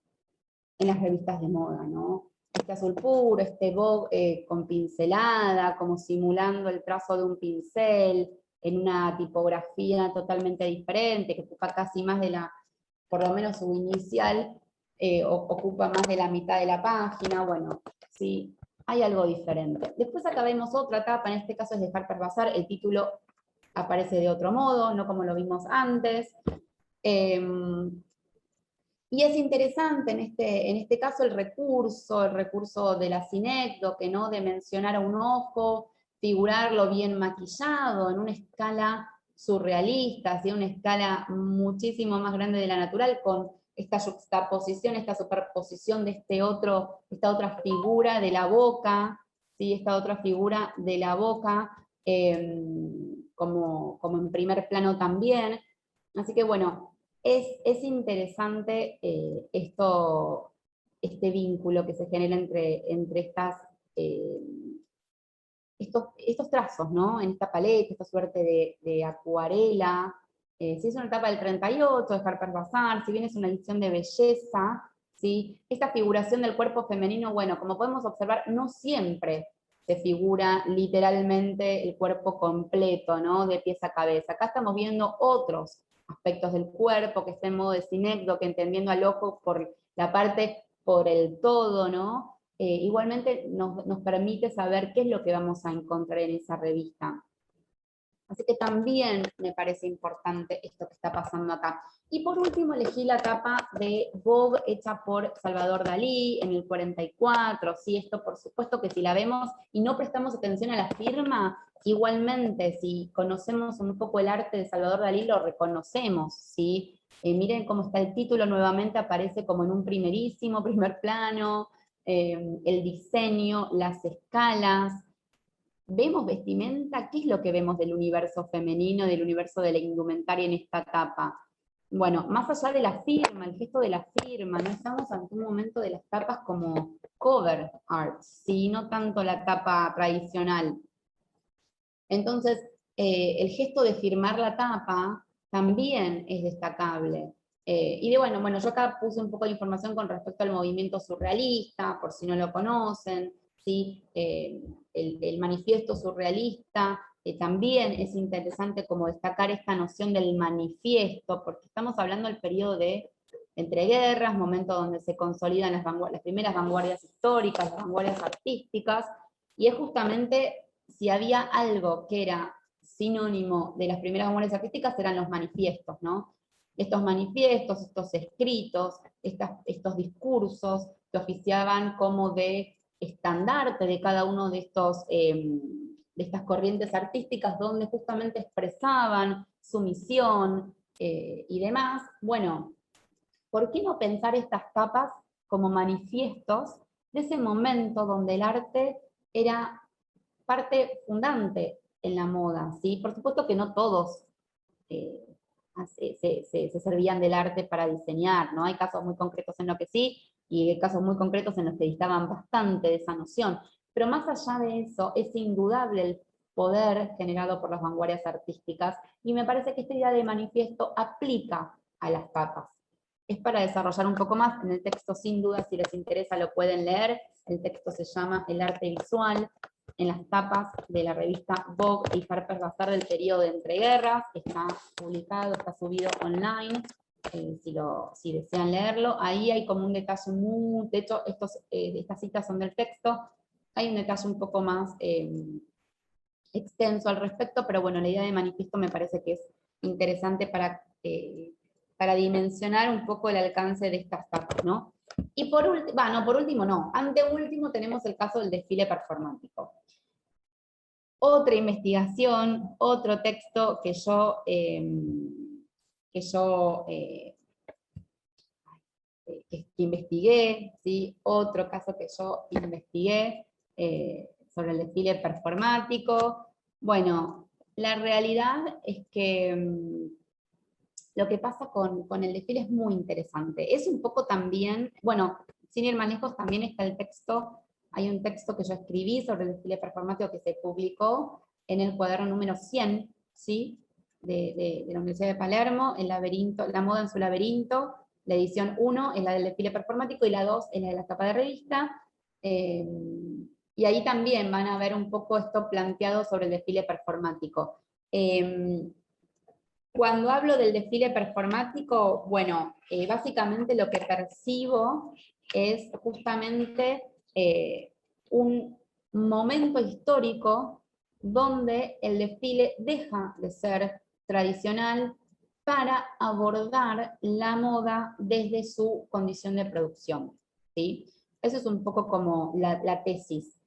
las revistas de moda, ¿no? Este azul puro, este Vogue con pincelada, como simulando el trazo de un pincel, en una tipografía totalmente diferente, que ocupa casi más de la, por lo menos su inicial, ocupa más de la mitad de la página, bueno, sí, hay algo diferente. Después acá vemos otra etapa, en este caso es de Harper Bazaar, el título aparece de otro modo, no como lo vimos antes. Y es interesante en este caso el recurso de la sinécdoque, ¿no? De mencionar a un ojo, figurarlo bien maquillado, en una escala surrealista, así, una escala muchísimo más grande de la natural, con esta juxtaposición, esta superposición de esta otra figura de la boca, ¿sí? Esta otra figura de la boca, como en primer plano también. Así que bueno, es interesante este vínculo que se genera entre estos trazos, ¿no? En esta paleta, esta suerte de acuarela. Si es una etapa del 38 de Harper Bazaar, si bien es una edición de belleza, ¿sí? Esta figuración del cuerpo femenino, bueno, como podemos observar, no siempre se figura literalmente el cuerpo completo, ¿no? De pies a cabeza. Acá estamos viendo otros aspectos del cuerpo, que está en modo de sinécdoque, entendiendo al ojo por la parte, por el todo, ¿no? Igualmente nos permite saber qué es lo que vamos a encontrar en esa revista. Así que también me parece importante esto que está pasando acá. Y por último elegí la tapa de Vogue hecha por Salvador Dalí en el 44, ¿sí? Esto por supuesto que si la vemos y no prestamos atención a la firma, igualmente si conocemos un poco el arte de Salvador Dalí lo reconocemos, ¿sí? Miren cómo está el título, nuevamente aparece como en un primer plano, el diseño, las escalas. Vemos vestimenta, ¿qué es lo que vemos del universo femenino, del universo de la indumentaria en esta etapa? Bueno, más allá de la firma, el gesto de la firma, no estamos ante un momento de las tapas como cover art, ¿sí? No tanto la tapa tradicional. Entonces, el gesto de firmar la tapa también es destacable. Y bueno, yo acá puse un poco de información con respecto al movimiento surrealista, por si no lo conocen, ¿sí? El manifiesto surrealista, también es interesante como destacar esta noción del manifiesto, porque estamos hablando del periodo de entreguerras, momento donde se consolidan las primeras vanguardias históricas, las vanguardias artísticas, y es justamente, si había algo que era sinónimo de las primeras vanguardias artísticas, eran los manifiestos, ¿no? Estos manifiestos, estos escritos, estos discursos que oficiaban como de estandarte de cada uno de estas corrientes artísticas donde justamente expresaban su misión y demás. Bueno, ¿por qué no pensar estas tapas como manifiestos de ese momento donde el arte era parte fundante en la moda, ¿sí? Por supuesto que no todos eh, se servían del arte para diseñar, ¿no? Hay casos muy concretos en los que sí, y hay casos muy concretos en los que distaban bastante de esa noción. Pero más allá de eso, es indudable el poder generado por las vanguardias artísticas, y me parece que esta idea de manifiesto aplica a las tapas. es para desarrollar un poco más. En el texto, sin duda, si les interesa, lo pueden leer. El texto se llama El arte visual, en las tapas de la revista Vogue y Harper's Bazaar del periodo de entreguerras. Está publicado, está subido online, si desean leerlo. Ahí hay como un detalle muy, de hecho, estas citas son del texto, hay un detalle un poco más extenso al respecto, pero bueno, la idea de manifiesto me parece que es interesante para dimensionar un poco el alcance de estas tapas, ¿no? Y por último no, anteúltimo tenemos el caso del desfile performático. Otra investigación, otro texto que investigué, ¿sí? Otro caso que yo investigué sobre el desfile performático. Bueno, la realidad es que lo que pasa con el desfile es muy interesante. Es un poco también, bueno, sin ir más lejos, también está el texto, hay un texto que yo escribí sobre el desfile performático que se publicó en el cuaderno número 100, ¿sí? de la Universidad de Palermo, El laberinto, La moda en su laberinto. La edición 1 es la del desfile performático y la 2 es la de la tapa de revista. Y ahí también van a ver un poco esto planteado sobre el desfile performático. Cuando hablo del desfile performático, bueno, básicamente lo que percibo es justamente un momento histórico donde el desfile deja de ser tradicional para abordar la moda desde su condición de producción, ¿sí? Eso es un poco como la tesis.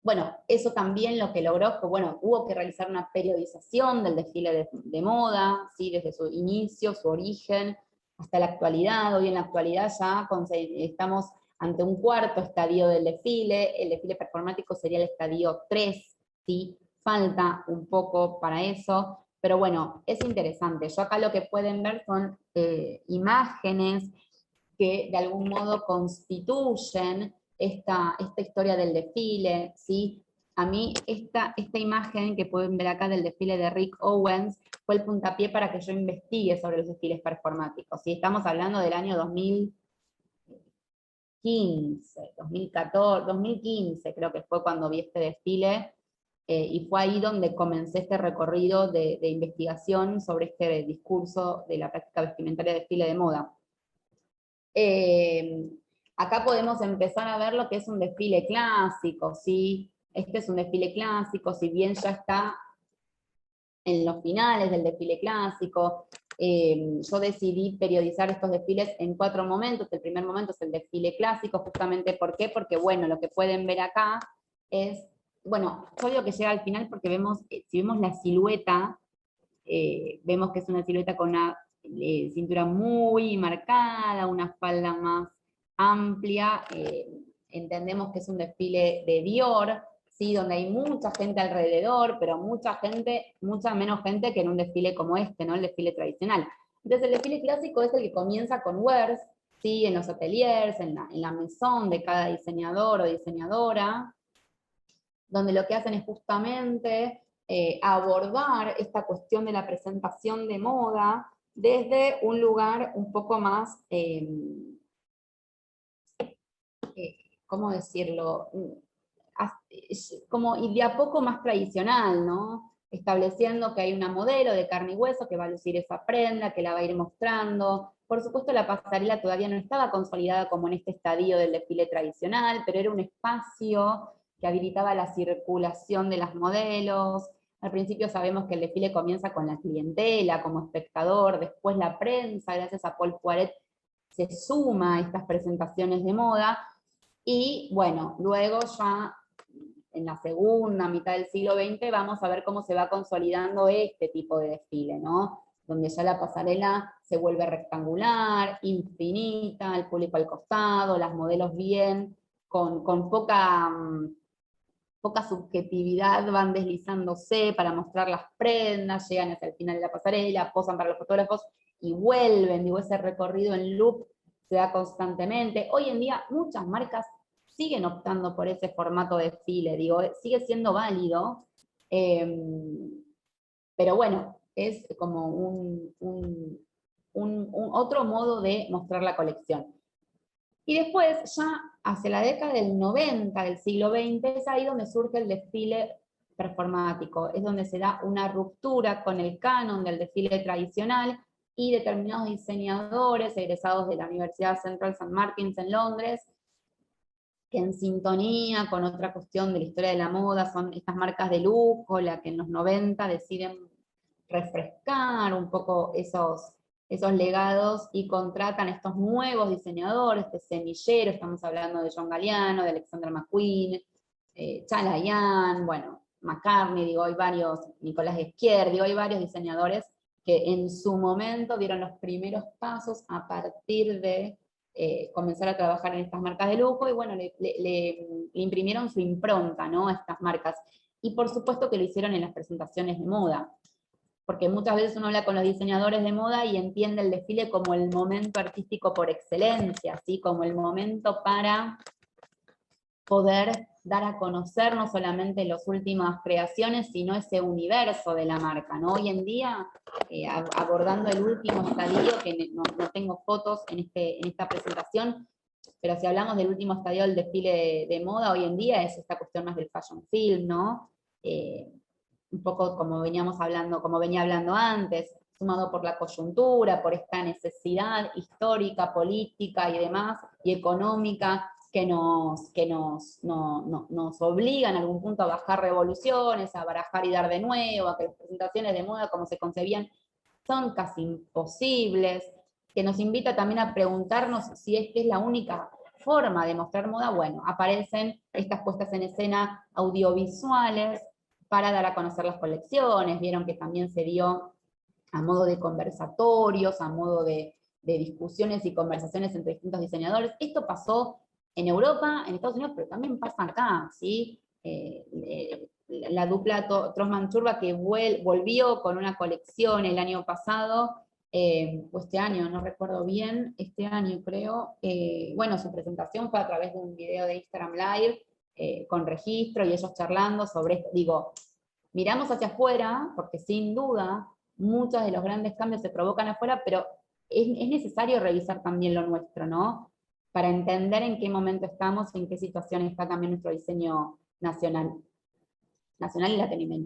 Bueno, eso también lo que logró fue, bueno, hubo que realizar una periodización del desfile de moda, ¿sí? Desde su inicio, su origen, hasta la actualidad. Hoy en la actualidad ya estamos ante un cuarto estadio del desfile, el desfile performático sería el estadio 3, ¿sí? Falta un poco para eso, pero bueno, es interesante. Yo acá lo que pueden ver son imágenes que de algún modo constituyen esta historia del desfile, ¿sí? A mí esta imagen que pueden ver acá del desfile de Rick Owens fue el puntapié para que yo investigue sobre los desfiles performáticos, ¿sí? Estamos hablando del año 2015, 2014, 2015 creo que fue cuando vi este desfile, y fue ahí donde comencé este recorrido de investigación sobre este discurso de la práctica vestimentaria de desfile de moda. Acá podemos empezar a ver lo que es un desfile clásico, ¿sí? Este es un desfile clásico, si bien ya está en los finales del desfile clásico. Yo decidí periodizar estos desfiles en 4 momentos. El primer momento es el desfile clásico, justamente ¿por qué? Porque, bueno, lo que pueden ver acá es, bueno, yo digo que llega al final porque vemos, si vemos la silueta, vemos que es una silueta con una cintura muy marcada, una falda más amplia, entendemos que es un desfile de Dior, ¿sí? Donde hay mucha gente alrededor, pero mucha menos gente que en un desfile como este, ¿no? El desfile tradicional. Entonces el desfile clásico es el que comienza con wears, ¿sí? En los ateliers, en la maison de cada diseñador o diseñadora, donde lo que hacen es justamente abordar esta cuestión de la presentación de moda desde un lugar un poco más, ¿cómo decirlo? Como y de a poco más tradicional, ¿no? Estableciendo que hay una modelo de carne y hueso que va a lucir esa prenda, que la va a ir mostrando. Por supuesto, la pasarela todavía no estaba consolidada como en este estadio del desfile tradicional, pero era un espacio que habilitaba la circulación de las modelos. Al principio sabemos que el desfile comienza con la clientela como espectador, después la prensa, gracias a Paul Poiret, se suma a estas presentaciones de moda, y bueno, luego ya en la segunda mitad del siglo XX vamos a ver cómo se va consolidando este tipo de desfile, ¿no? Donde ya la pasarela se vuelve rectangular, infinita, el público al costado, las modelos bien, con poca subjetividad van deslizándose para mostrar las prendas, llegan hasta el final de la pasarela, posan para los fotógrafos y vuelven, digo, ese recorrido en loop se da constantemente. Hoy en día muchas marcas siguen optando por ese formato de desfile, digo, sigue siendo válido, pero bueno, es como otro modo de mostrar la colección. Y después, ya hacia la década del 90 del siglo XX, es ahí donde surge el desfile performático, es donde se da una ruptura con el canon del desfile tradicional, y determinados diseñadores egresados de la Universidad Central St. Martins en Londres, que en sintonía con otra cuestión de la historia de la moda, son estas marcas de lujo, la que en los 90 deciden refrescar un poco esos legados y contratan estos nuevos diseñadores, este semillero, estamos hablando de John Galliano, de Alexander McQueen, Chalayan, bueno, McCartney, digo, hay varios, Nicolás Esquier, digo, hay varios diseñadores que en su momento dieron los primeros pasos a partir de comenzar a trabajar en estas marcas de lujo, y bueno, le imprimieron su impronta, ¿no?, a estas marcas. Y por supuesto que lo hicieron en las presentaciones de moda, porque muchas veces uno habla con los diseñadores de moda y entiende el desfile como el momento artístico por excelencia, ¿sí?, como el momento para poder dar a conocer no solamente las últimas creaciones, sino ese universo de la marca, ¿no? Hoy en día, abordando el último estadio, que no tengo fotos en esta presentación, pero si hablamos del último estadio del desfile de moda, hoy en día es esta cuestión más del fashion film, ¿no? Un poco como veníamos hablando, como venía hablando antes, sumado por la coyuntura, por esta necesidad histórica, política y demás, y económica, que nos obligan a algún punto a bajar revoluciones, a barajar y dar de nuevo, a que las presentaciones de moda como se concebían son casi imposibles, que nos invita también a preguntarnos si es que es la única forma de mostrar moda. Bueno, aparecen estas puestas en escena audiovisuales para dar a conocer las colecciones, vieron que también se dio a modo de conversatorios, a modo de discusiones y conversaciones entre distintos diseñadores. Esto pasó en Europa, en Estados Unidos, pero también pasa acá, ¿sí? La dupla Trossmann-Churba, que volvió con una colección el año pasado, o este año, no recuerdo bien, este año creo, bueno, su presentación fue a través de un video de Instagram Live, con registro, y ellos charlando sobre esto. Digo, miramos hacia afuera, porque sin duda muchos de los grandes cambios se provocan afuera, pero es necesario revisar también lo nuestro, ¿no? Para entender en qué momento estamos, en qué situación está también nuestro diseño nacional y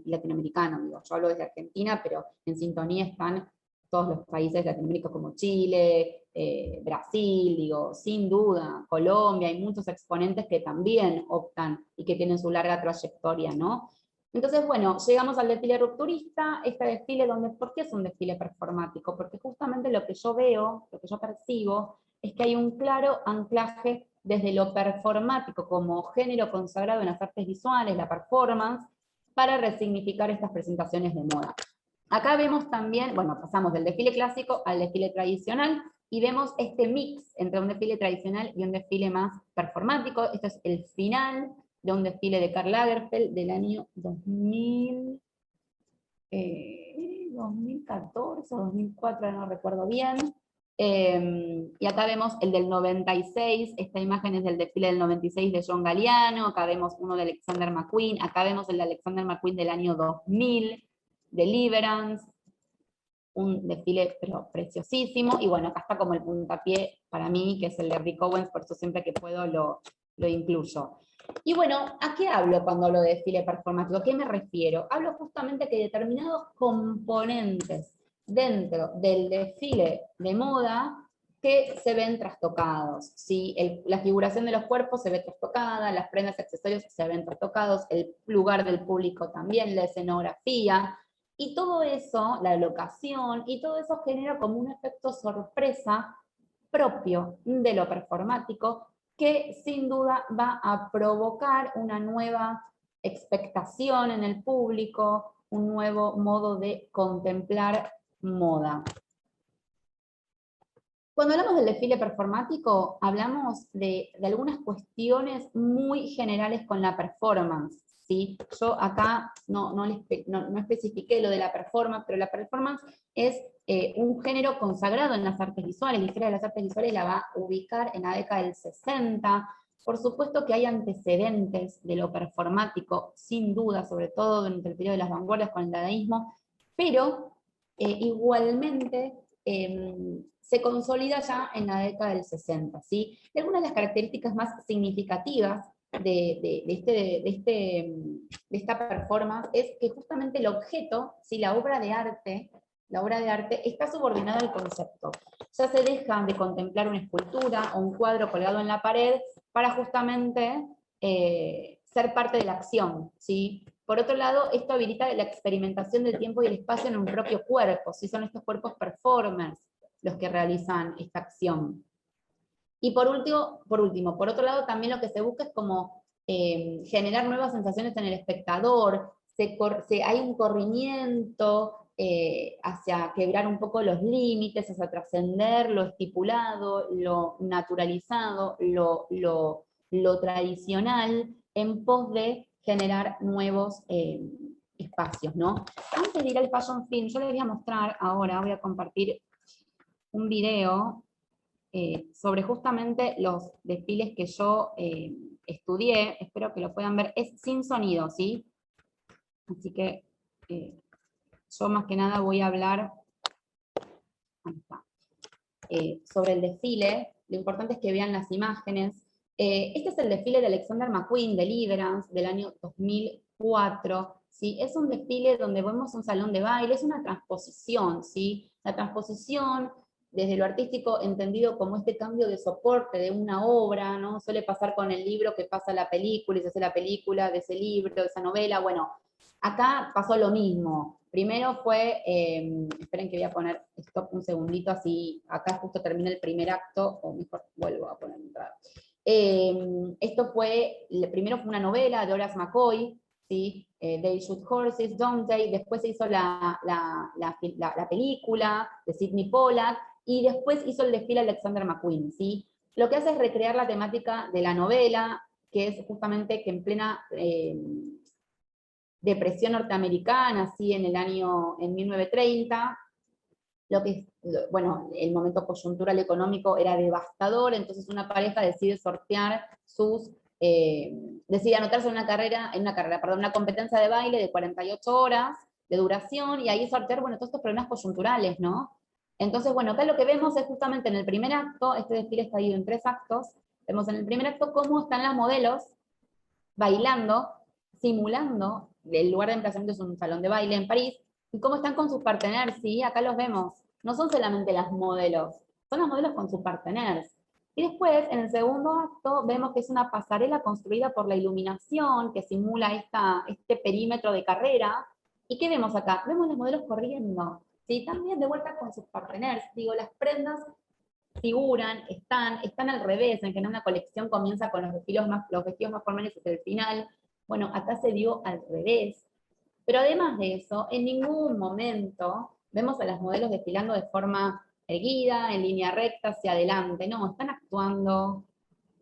latinoamericano. Digo, yo hablo desde Argentina, pero en sintonía están todos los países latinoamericanos como Chile, Brasil, digo, sin duda, Colombia, hay muchos exponentes que también optan y que tienen su larga trayectoria, ¿no? Entonces, bueno, llegamos al desfile rupturista, este desfile donde, ¿por qué es un desfile performático? Porque justamente lo que yo veo, lo que yo percibo, es que hay un claro anclaje desde lo performático como género consagrado en las artes visuales, la performance, para resignificar estas presentaciones de moda. Acá vemos también, bueno, pasamos del desfile clásico al desfile tradicional, y vemos este mix entre un desfile tradicional y un desfile más performático. Esto es el final de un desfile de Karl Lagerfeld del año 2014 o 2004, no recuerdo bien. Y acá vemos el del 96, esta imagen es del desfile del 96 de John Galliano, acá vemos uno de Alexander McQueen, acá vemos el de Alexander McQueen del año 2000, de Deliverance, un desfile pero preciosísimo, y bueno, acá está como el puntapié para mí, que es el de Rick Owens, por eso siempre que puedo lo incluyo. Y bueno, ¿a qué hablo cuando hablo de desfile performático? ¿A qué me refiero? Hablo justamente que determinados componentes dentro del desfile de moda que se ven trastocados, ¿sí? La figuración de los cuerpos se ve trastocada, las prendas y accesorios se ven trastocados, el lugar del público también, la escenografía, y todo eso, la locación, y todo eso genera como un efecto sorpresa propio de lo performático, que sin duda va a provocar una nueva expectación en el público, un nuevo modo de contemplar moda. Cuando hablamos del desfile performático, hablamos de algunas cuestiones muy generales con la performance, ¿sí? Yo acá no especifiqué lo de la performance, pero la performance es un género consagrado en las artes visuales. La historia de las artes visuales la va a ubicar en la década del 60. Por supuesto que hay antecedentes de lo performático, sin duda, sobre todo durante el periodo de las vanguardias con el dadaísmo, pero igualmente se consolida ya en la década del 60, ¿sí? Y algunas de las características más significativas de esta performance es que justamente el objeto, ¿sí? La obra de arte está subordinada al concepto. Ya se deja de contemplar una escultura o un cuadro colgado en la pared para justamente ser parte de la acción, ¿sí? Por otro lado, esto habilita la experimentación del tiempo y el espacio en un propio cuerpo, ¿sí? Son estos cuerpos performers los que realizan esta acción. Y por último, por otro lado, también lo que se busca es como generar nuevas sensaciones en el espectador, hay un corrimiento hacia quebrar un poco los límites, hacia trascender lo estipulado, lo naturalizado, lo tradicional, en pos de generar nuevos espacios, ¿no? Antes de ir al Fashion Film, yo les voy a mostrar ahora, voy a compartir un video sobre justamente los desfiles que yo estudié, espero que lo puedan ver, es sin sonido, ¿sí? Así que yo más que nada voy a hablar ahí está, sobre el desfile. Lo importante es que vean las imágenes. Este es el desfile de Alexander McQueen, de Deliverance, del año 2004. ¿Sí? Es un desfile donde vemos un salón de baile, es una transposición, ¿sí? La transposición desde lo artístico entendido como este cambio de soporte de una obra, ¿no? Suele pasar con el libro que pasa a la película, y se hace la película de ese libro, de esa novela. Bueno, acá pasó lo mismo. Primero fue, esperen que voy a poner stop un segundito, así acá justo termina el primer acto, o mejor vuelvo a poner entrada. Esto fue, primero fue una novela de Horace McCoy, ¿sí? They Shoot Horses, Don't They, después se hizo la película de Sidney Pollack, y después hizo el desfile Alexander McQueen, ¿sí? Lo que hace es recrear la temática de la novela, que es justamente que en plena depresión norteamericana, ¿sí? En 1930, bueno, el momento coyuntural económico era devastador, entonces una pareja decide sortear decide anotarse en una competencia de baile de 48 horas de duración, y ahí sortear, bueno, todos estos problemas coyunturales, ¿no? Entonces, bueno, acá lo que vemos es justamente en el primer acto, este desfile está dividido en 3 actos, vemos en el primer acto cómo están las modelos bailando, simulando, el lugar de emplazamiento es un salón de baile en París, y cómo están con sus partenaires, ¿sí? Acá los vemos. No son solamente las modelos, son las modelos con sus partenaires. Y después, en el segundo acto, vemos que es una pasarela construida por la iluminación, que simula este perímetro de carrera. ¿Y qué vemos acá? Vemos los modelos corriendo, ¿sí? También de vuelta con sus partenaires. Digo, las prendas figuran, están al revés, en que en una colección comienza con los vestidos más formales hasta el final. Bueno, acá se dio al revés. Pero además de eso, en ningún momento vemos a las modelos desfilando de forma erguida, en línea recta hacia adelante. No, están actuando,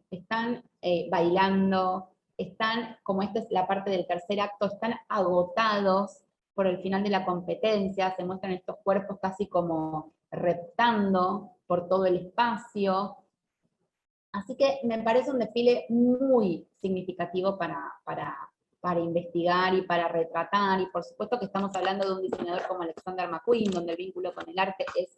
están bailando, están, como esta es la parte del tercer acto, están agotados por el final de la competencia, se muestran estos cuerpos casi como reptando por todo el espacio. Así que me parece un desfile muy significativo para investigar y para retratar, y por supuesto que estamos hablando de un diseñador como Alexander McQueen, donde el vínculo con el arte es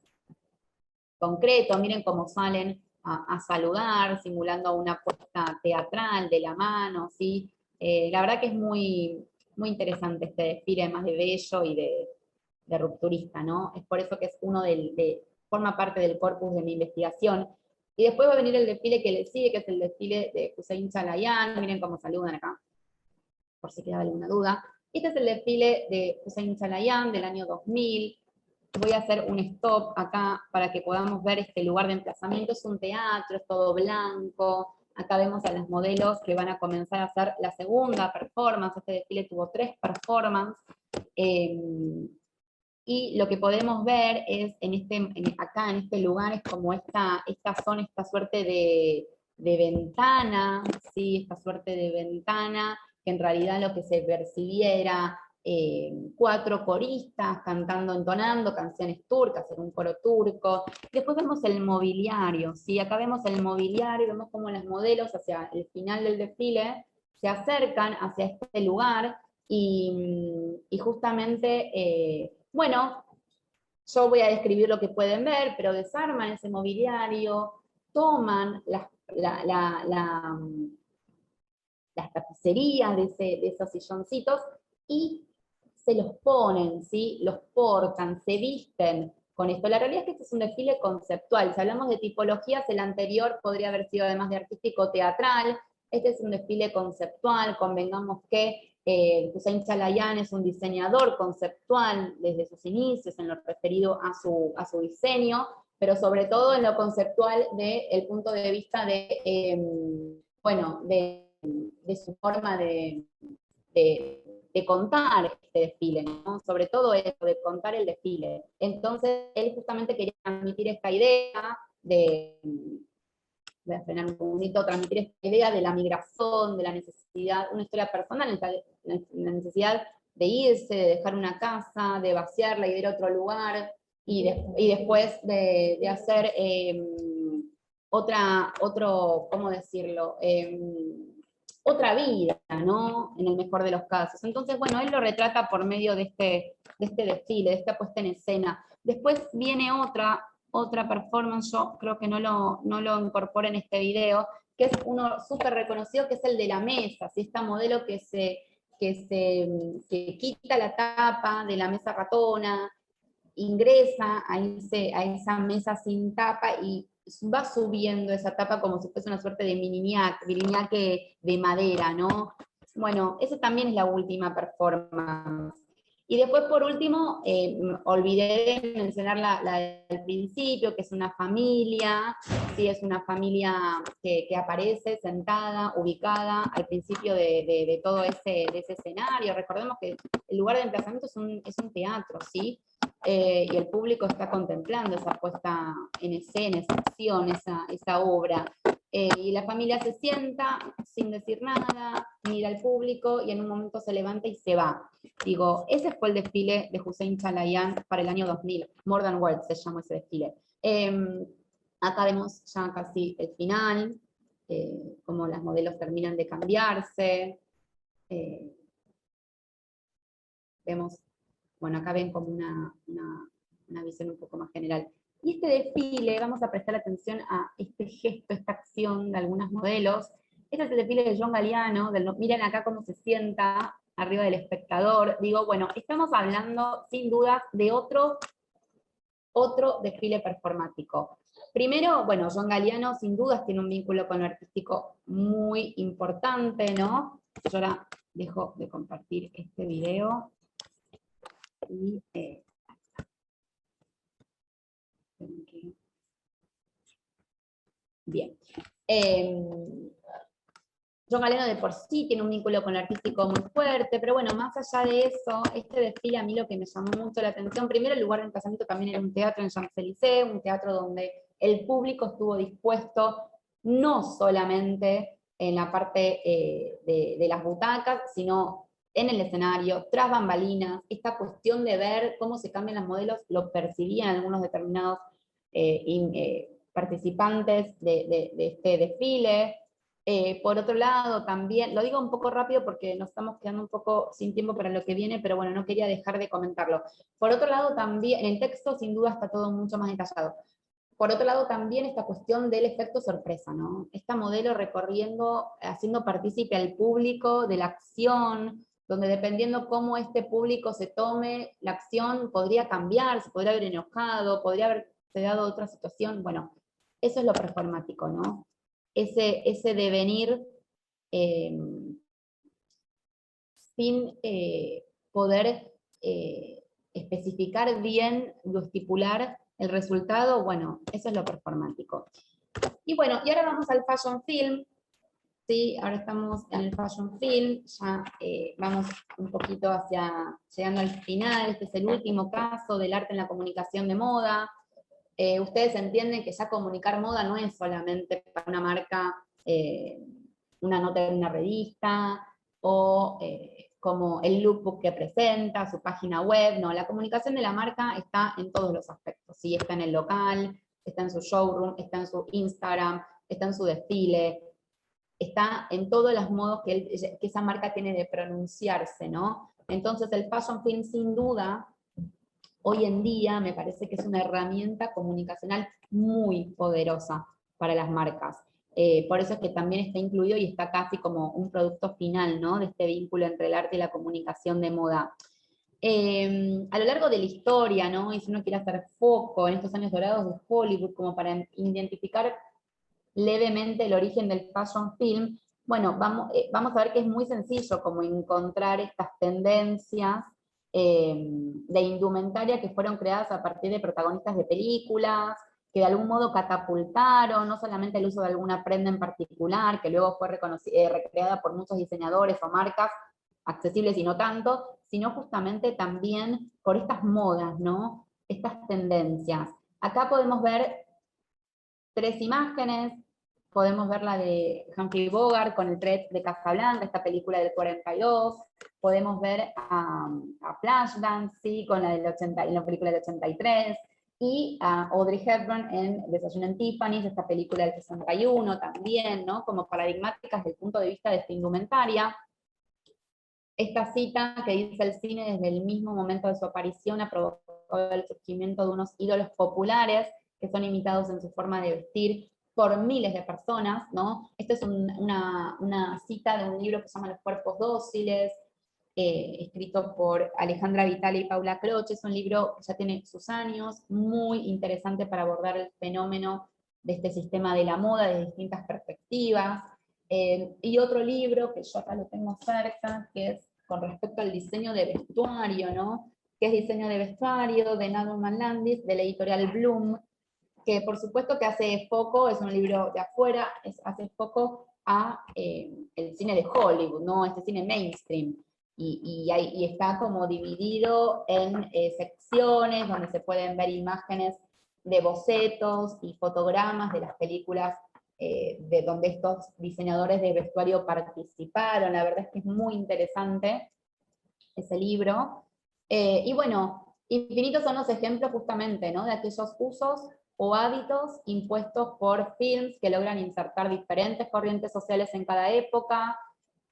concreto. Miren cómo salen a saludar, simulando una puesta teatral de la mano, ¿sí? La verdad que es muy, muy interesante este desfile, además de bello y de rupturista, ¿no? Es por eso que es forma parte del corpus de mi investigación. Y después va a venir el desfile que le sigue, que es el desfile de Hussein Chalayan. Miren cómo saludan acá, por si queda alguna duda. Este es el desfile de Hussein Chalayan del año 2000. Voy a hacer un stop acá para que podamos ver este lugar de emplazamiento. Es un teatro, es todo blanco. Acá vemos a las modelos que van a comenzar a hacer la segunda performance. Este desfile tuvo 3 performances. Y lo que podemos ver es acá en este lugar, es como esta suerte de ventana, ¿sí? Esta suerte de ventana, que en realidad lo que se percibía era 4 coristas cantando, entonando canciones turcas en un coro turco. Después vemos el mobiliario, ¿sí? Acá vemos el mobiliario, vemos como las modelos hacia el final del desfile se acercan hacia este lugar, y justamente, bueno, yo voy a describir lo que pueden ver, pero desarman ese mobiliario, toman las tapicerías de esos silloncitos y se los ponen, ¿sí? Los portan, se visten con esto. La realidad es que este es un desfile conceptual. Si hablamos de tipologías, el anterior podría haber sido además de artístico teatral. Este es un desfile conceptual, convengamos que Hussein Chalayan es un diseñador conceptual desde sus inicios en lo referido a su diseño, pero sobre todo en lo conceptual desde el punto de vista de, bueno, de su forma de contar este desfile, ¿no? Sobre todo eso, de contar el desfile. Entonces, él justamente quería transmitir esta idea de, voy a frenar un segundito, transmitir esta idea de la migración, de la necesidad, una historia personal, la necesidad de irse, de dejar una casa, de vaciarla y de ir a otro lugar, y después de hacer ¿cómo decirlo? Otra vida, ¿no? En el mejor de los casos. Entonces, bueno, él lo retrata por medio de este desfile, de esta puesta en escena. Después viene otra performance, yo creo que no lo incorporo en este video, que es uno súper reconocido, que es el de la mesa, ¿sí? Esta modelo que quita la tapa de la mesa ratona, ingresa a esa mesa sin tapa y va subiendo esa tapa como si fuese una suerte de miriñaque de madera, ¿no? Bueno, esa también es la última performance. Y después, por último, olvidé de mencionar la del principio, que es una familia, ¿sí? Es una familia que aparece sentada, ubicada al principio de todo de ese escenario. Recordemos que el lugar de emplazamiento es un teatro, ¿sí? Y el público está contemplando esa puesta en escena, esa acción, esa obra. Y la familia se sienta sin decir nada, mira al público y en un momento se levanta y se va. Digo, ese fue el desfile de Hussein Chalayan para el año 2000, More Than Words se llamó ese desfile. Acá vemos ya casi el final, cómo las modelos terminan de cambiarse. Vemos, bueno, acá ven como una visión un poco más general. Y este desfile, vamos a prestar atención a este gesto, esta acción de algunos modelos. Este es el desfile de John Galliano, miren acá cómo se sienta arriba del espectador. Digo, bueno, estamos hablando sin dudas de otro desfile performático. Primero, bueno, John Galliano sin dudas tiene un vínculo con lo artístico muy importante, ¿no? Yo ahora dejo de compartir este video. Y, bien. John Galliano de por sí tiene un vínculo con lo artístico muy fuerte, pero bueno, más allá de eso, este desfile a mí lo que me llamó mucho la atención, primero el lugar de emplazamiento también era un teatro en Champs-Élysées, un teatro donde el público estuvo dispuesto no solamente en la parte de las butacas, sino en el escenario, tras bambalinas, esta cuestión de ver cómo se cambian los modelos, lo percibían algunos determinados participantes de este desfile. Por otro lado, también, lo digo un poco rápido porque nos estamos quedando un poco sin tiempo para lo que viene, pero bueno, no quería dejar de comentarlo. Por otro lado, también, en el texto sin duda está todo mucho más detallado. Por otro lado, también esta cuestión del efecto sorpresa, ¿no? Esta modelo recorriendo, haciendo partícipe al público de la acción, donde dependiendo cómo público se tome la acción, podría cambiar, se podría haber enojado, podría haberse dado otra situación. Bueno, eso es lo performático, ¿no? Ese devenir sin poder especificar bien, lo estipular el resultado, bueno, eso es lo performático. Y bueno, y ahora vamos al fashion film, ¿sí? Ahora estamos en el fashion film, ya vamos un poquito llegando al final, este es el último caso del arte en la comunicación de moda. Ustedes entienden que ya comunicar moda no es solamente para una marca, una nota en una revista, o como el lookbook que presenta, su página web, no, la comunicación de la marca está en todos los aspectos, ¿sí? Está en el local, está en su showroom, está en su Instagram, está en su desfile, está en todos los modos que esa marca tiene de pronunciarse, ¿no? Entonces el fashion film sin duda hoy en día me parece que es una herramienta comunicacional muy poderosa para las marcas. Por eso es que también está incluido y está casi como un producto final, ¿no? De este vínculo entre el arte y la comunicación de moda. A lo largo de la historia, ¿no? Y si uno quiere hacer foco en estos años dorados de Hollywood, como para identificar levemente el origen del fashion film, bueno, vamos a ver que es muy sencillo como encontrar estas tendencias de indumentaria que fueron creadas a partir de protagonistas de películas, que de algún modo catapultaron no solamente el uso de alguna prenda en particular, que luego fue recreada por muchos diseñadores o marcas, accesibles y no tanto, sino justamente también por estas modas, ¿no? Estas tendencias. Acá podemos ver 3 imágenes, podemos ver la de Humphrey Bogart con el tren de Casablanca, esta película del 42, podemos ver a Flashdance, ¿sí? Con la, en la película del 83, y a Audrey Hepburn en Desayuno en Tiffany's, esta película del 61 también, ¿no? Como paradigmáticas desde el punto de vista de esta indumentaria. Esta cita que dice el cine desde el mismo momento de su aparición ha provocado el surgimiento de unos ídolos populares que son imitados en su forma de vestir por miles de personas, ¿no? Esta es una cita de un libro que se llama Los cuerpos dóciles, escrito por Alejandra Vitale y Paula Croce. Es un libro que ya tiene sus años, muy interesante para abordar el fenómeno de este sistema de la moda desde distintas perspectivas. Y otro libro, que yo acá lo tengo cerca, que es con respecto al diseño de vestuario, ¿no? Que es Diseño de Vestuario, de Nadoman Landis, de la editorial Bloom, que por supuesto que hace foco, es un libro de afuera, hace foco a el cine de Hollywood, ¿no? Este cine mainstream. Y está como dividido en secciones donde se pueden ver imágenes de bocetos y fotogramas de las películas de donde estos diseñadores de vestuario participaron. La verdad es que es muy interesante ese libro. Y bueno, infinitos son los ejemplos justamente, ¿no? De aquellos usos o hábitos impuestos por films que logran insertar diferentes corrientes sociales en cada época.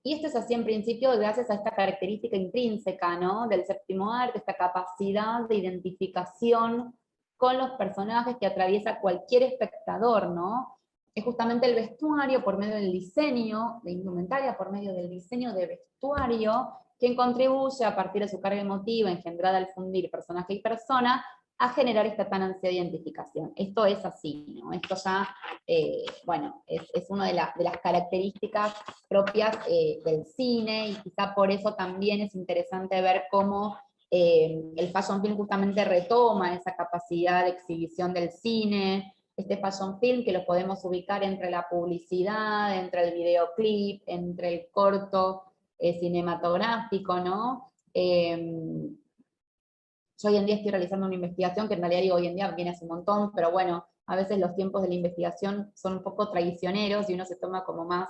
Y esto es así en principio gracias a esta característica intrínseca, ¿no? Del séptimo arte, esta capacidad de identificación con los personajes que atraviesa cualquier espectador, ¿no? Es justamente el vestuario por medio del diseño de indumentaria, por medio del diseño de vestuario, quien contribuye a partir de su carga emotiva engendrada al fundir personaje y persona a generar esta tan ansiada identificación. Esto es así, ¿no? Esto ya, bueno, es una de las características propias del cine, y quizá por eso también es interesante ver cómo el fashion film justamente retoma esa capacidad de exhibición del cine, este fashion film que lo podemos ubicar entre la publicidad, entre el videoclip, entre el corto cinematográfico, ¿no? Yo hoy en día estoy realizando una investigación que en realidad digo hoy en día viene hace un montón, pero bueno, a veces los tiempos de la investigación son un poco traicioneros y uno se toma como más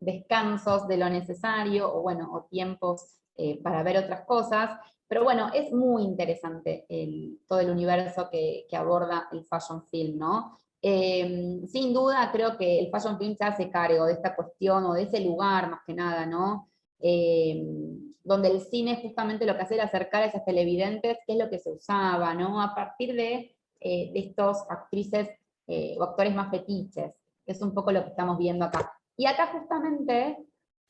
descansos de lo necesario, o bueno, o tiempos para ver otras cosas. Pero bueno, es muy interesante todo el universo que aborda el fashion film, ¿no? Sin duda creo que el fashion film se hace cargo de esta cuestión, o de ese lugar más que nada, ¿no? Donde el cine justamente lo que hace era acercar a esas televidentes qué es lo que se usaba, ¿no? A partir de estos actrices o actores más fetiches, que es un poco lo que estamos viendo acá. Y acá justamente,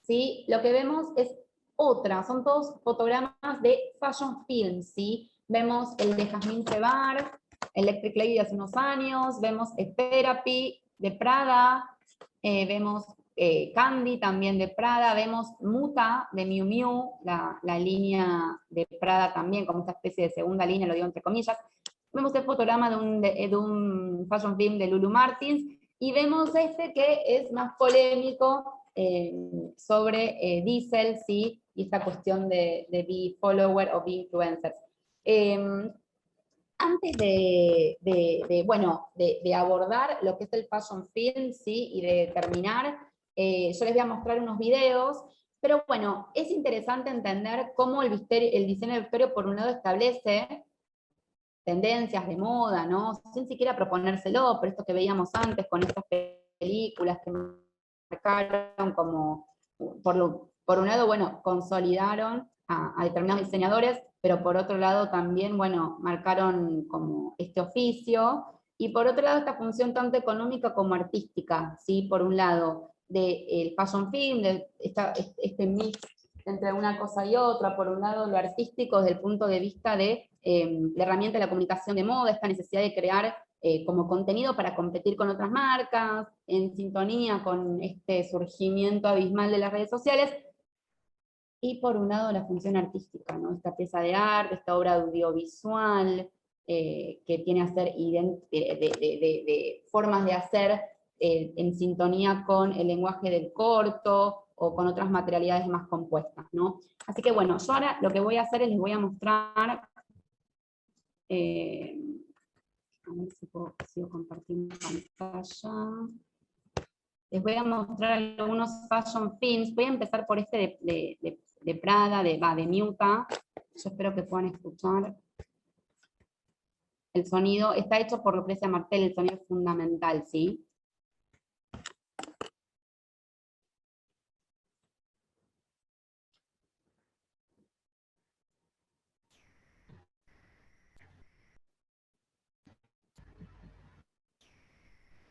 ¿sí? Lo que vemos es son todos fotogramas de fashion film, ¿sí? Vemos el de Jasmine Sebar, Electric Lady de hace unos años, vemos Therapy de Prada, vemos Candy también de Prada, vemos Muta de Miu Miu, la línea de Prada también, como esta especie de segunda línea, lo digo entre comillas. Vemos el fotograma de un fashion film de Lulu Martins, y vemos este que es más polémico sobre Diesel, ¿sí? Y esta cuestión de be follower o be influencers. Antes de abordar lo que es el fashion film, ¿sí? Y de terminar, yo les voy a mostrar unos videos, pero bueno, es interesante entender cómo el diseño de vestuario por un lado establece tendencias de moda, ¿no? Sin siquiera proponérselo, pero esto que veíamos antes con estas películas que marcaron como, por un lado, bueno, consolidaron a determinados diseñadores, pero por otro lado también, bueno, marcaron como este oficio, y por otro lado esta función tanto económica como artística, ¿sí? Por un lado, del fashion film, de este mix entre una cosa y otra, por un lado lo artístico desde el punto de vista de la herramienta de la comunicación de moda, esta necesidad de crear como contenido para competir con otras marcas, en sintonía con este surgimiento abismal de las redes sociales, y por un lado la función artística, ¿no? Esta pieza de arte, esta obra audiovisual, que tiene a ser de formas de hacer en sintonía con el lenguaje del corto o con otras materialidades más compuestas, ¿no? Así que bueno, yo ahora lo que voy a hacer es les voy a mostrar, a ver si sigo compartiendo pantalla. Les voy a mostrar algunos fashion films. Voy a empezar por este de Prada, de Miuta. Yo espero que puedan escuchar el sonido. Está hecho por Lucrecia Martel, el sonido es fundamental, ¿sí?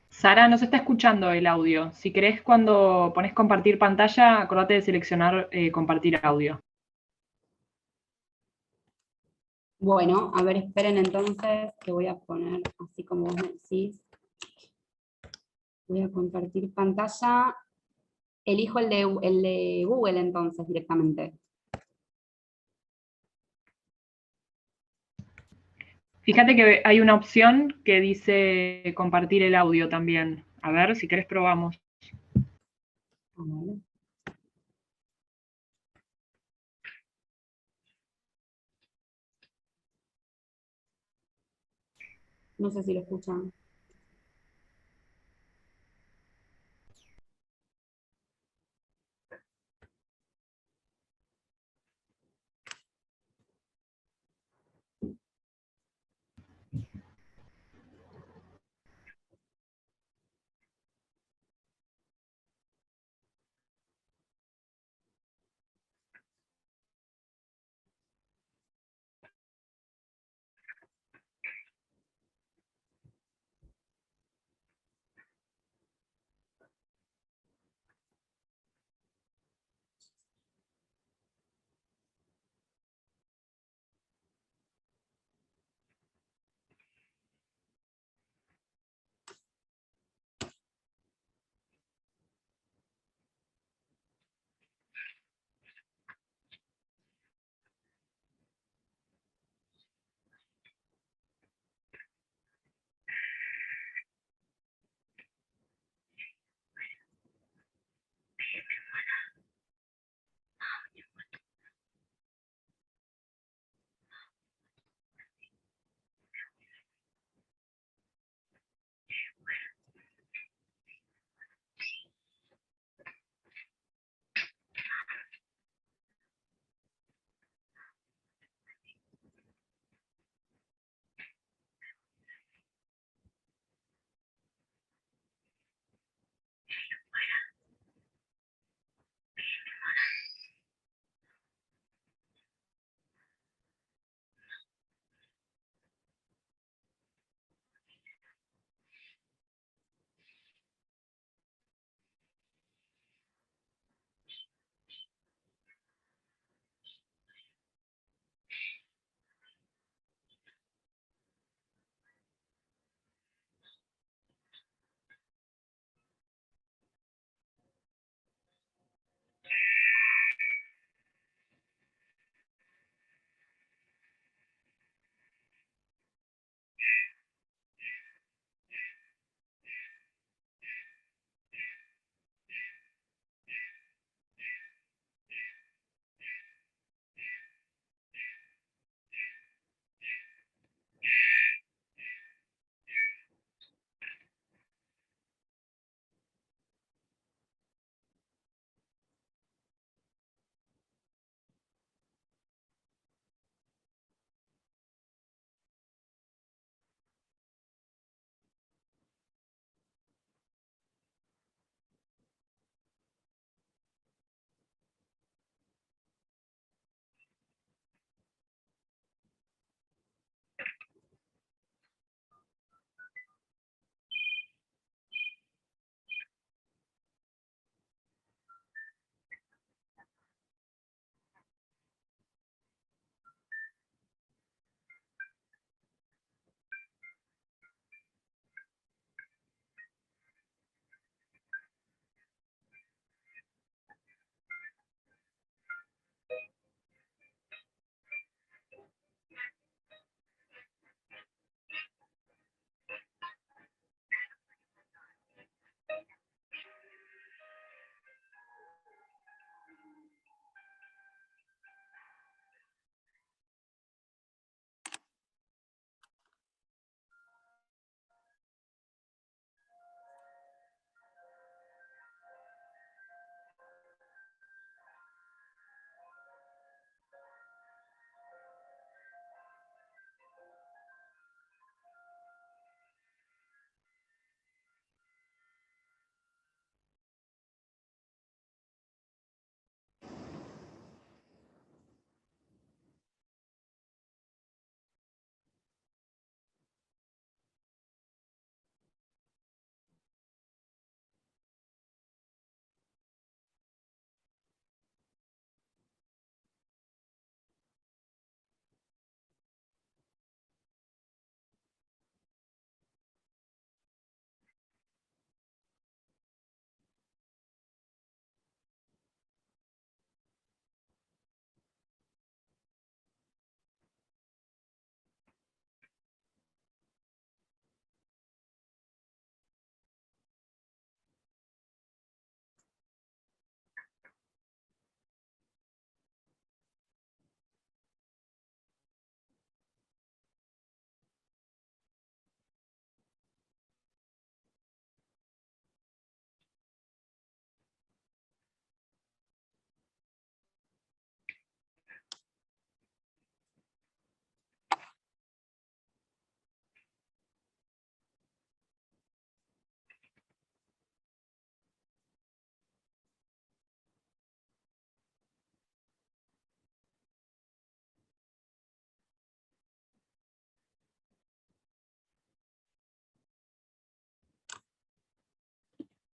Sara, no se está escuchando el audio. Si querés, cuando pones compartir pantalla, acordate de seleccionar compartir audio. Bueno, a ver, esperen entonces, que voy a poner, así como vos me decís, voy a compartir pantalla. Elijo el de Google entonces directamente. Fíjate que hay una opción que dice compartir el audio también. A ver, si querés probamos. A ver. No sé si lo escuchan.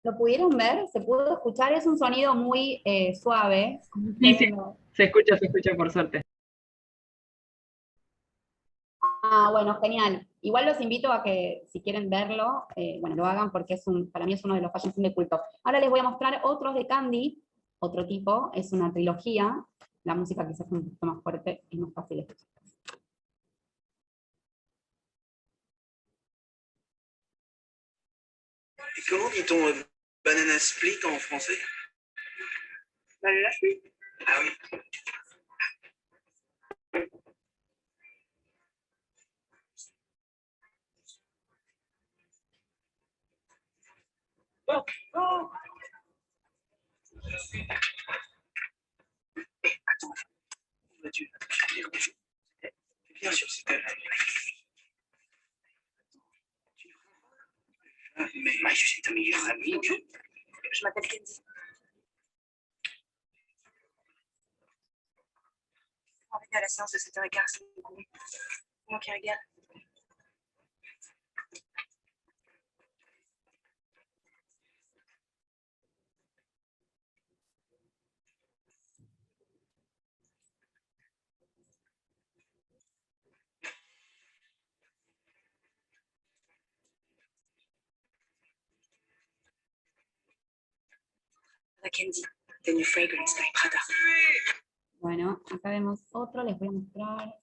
¿Lo pudieron ver? ¿Se pudo escuchar? Es un sonido muy suave. Sí, sí, se escucha por suerte. Ah, bueno, genial. Igual los invito a que, si quieren verlo, bueno, lo hagan porque para mí es uno de los fashion film de culto. Ahora les voy a mostrar otros de Candy, otro tipo, es una trilogía. La música quizás es un poquito más fuerte y más fácil de escuchar. Et comment dit-on banana split en français? Banana split. Ah oui. Oh, oh. Attends, où vas-tu? Bien sûr, c'est elle. Mais je suis ta meilleure amie. Je m'appelle Candy. On va à la séance de 7h15, c'est moi qui régale. Candy, the new fragrance by Prada. Bueno, acá vemos otro, les voy a mostrar.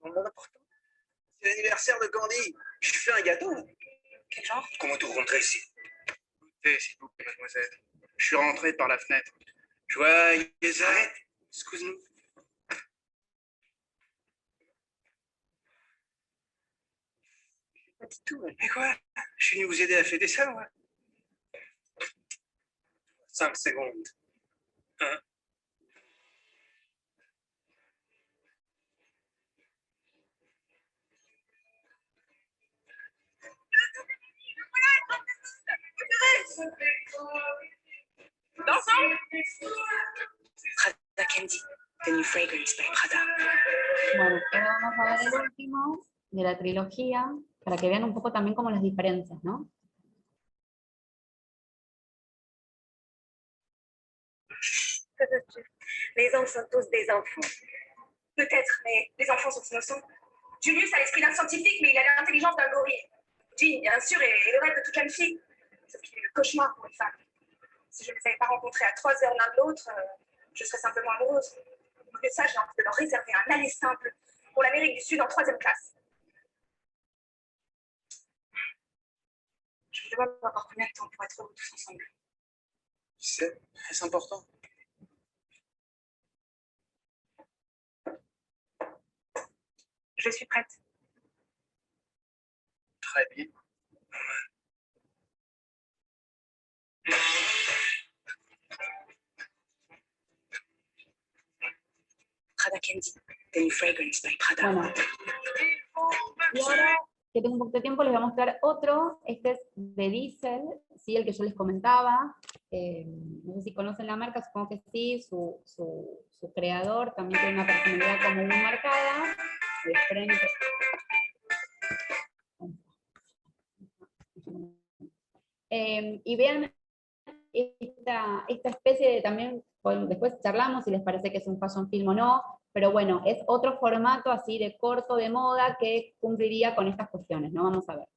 C'est un moment important. C'est l'anniversaire de Candy. Je fais un gâteau. Quel genre? Comment tout rentrer ici? Écoutez, s'il vous plaît, mademoiselle. Je suis rentré par la fenêtre. Joyeux arrête. Excuse-nous. Pas du tout. Mais quoi? Je suis venu vous aider à fêter ça, moi. 5 secondes. 1. Prada Candy, the new fragrance by Prada. Bueno, ahora vamos a ver el último de la trilogía, para que vean un poco también como las diferencias, ¿no? Les hommes sont tous des enfants. Peut-être, mais les enfants sont innocents. Julius a l'esprit d'un scientifique, mais il a l'intelligence d'un gorille. Jean, bien sûr, est le rêve de toute jeune fille. Sauf qu'il est le cauchemar pour une femme. Si je ne les avais pas rencontrés à 3 heures l'un de l'autre, je serais simplement amoureuse. Au lieu de ça, j'ai envie de leur réserver un aller simple pour l'Amérique du Sud en 3e classe. Je me demande encore combien de temps pour être heureux tous ensemble. C'est très important. Je suis prête. Très bien. Prada Candy, the new fragrance by Prada. Bueno, y ahora que tengo un poco de tiempo les voy a mostrar otro. Este es de Diesel, ¿sí? El que yo les comentaba. No sé si conocen la marca, supongo que sí. Su creador también tiene una personalidad como muy marcada. De frente. Y vean esta especie de también, después charlamos si les parece que es un fashion film o no, pero bueno, es otro formato así de corto, de moda, que cumpliría con estas cuestiones, ¿no? Vamos a ver.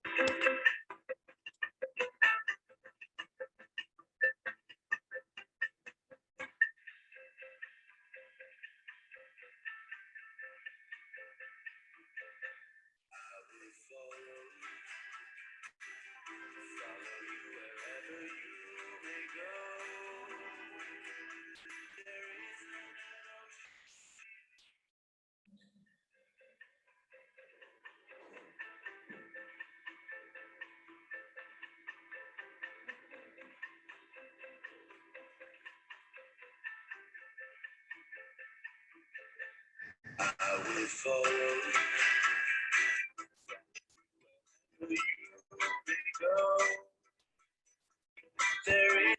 will follow you may go. There is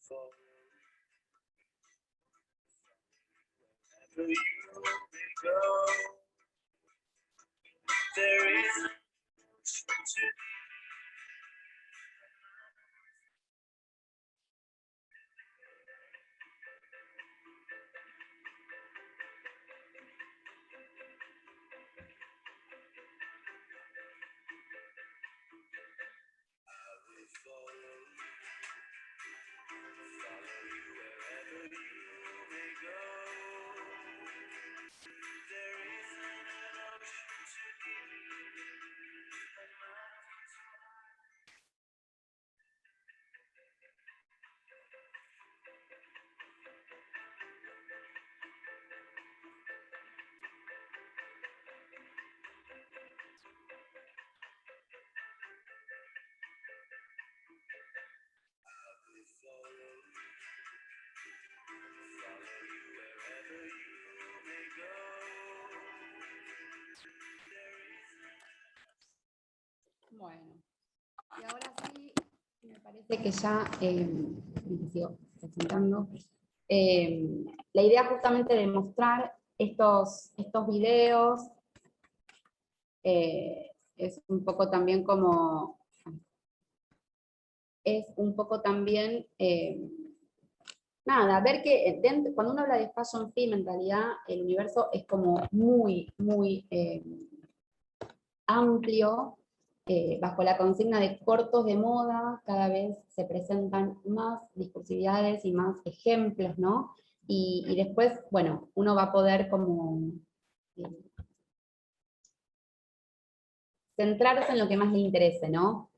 follow wherever you may go. There is an ocean to follow you wherever you may go. There isn't an ocean too deep, and mountains will follow you wherever you may go. There isn't. Bueno, y ahora sí, me parece que ya me sigo presentando. La idea justamente de mostrar estos videos es un poco también como, nada, ver que cuando uno habla de fashion film, en realidad el universo es como muy, muy amplio, bajo la consigna de cortos de moda, cada vez se presentan más discursividades y más ejemplos, ¿no? Y después, bueno, uno va a poder como centrarse en lo que más le interese, ¿no?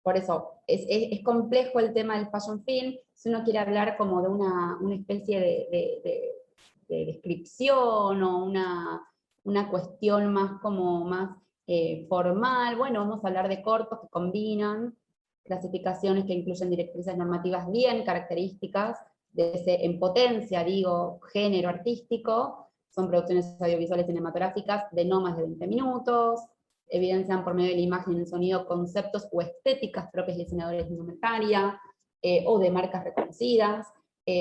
Por eso, es complejo el tema del fashion film. Si uno quiere hablar como de una especie de descripción o una cuestión más como más formal, bueno, vamos a hablar de cortos que combinan clasificaciones que incluyen directrices normativas bien características, en potencia, digo, género artístico, son producciones audiovisuales cinematográficas de no más de 20 minutos, evidencian por medio de la imagen y el sonido conceptos o estéticas propias de diseñadores de indumentaria, o de marcas reconocidas.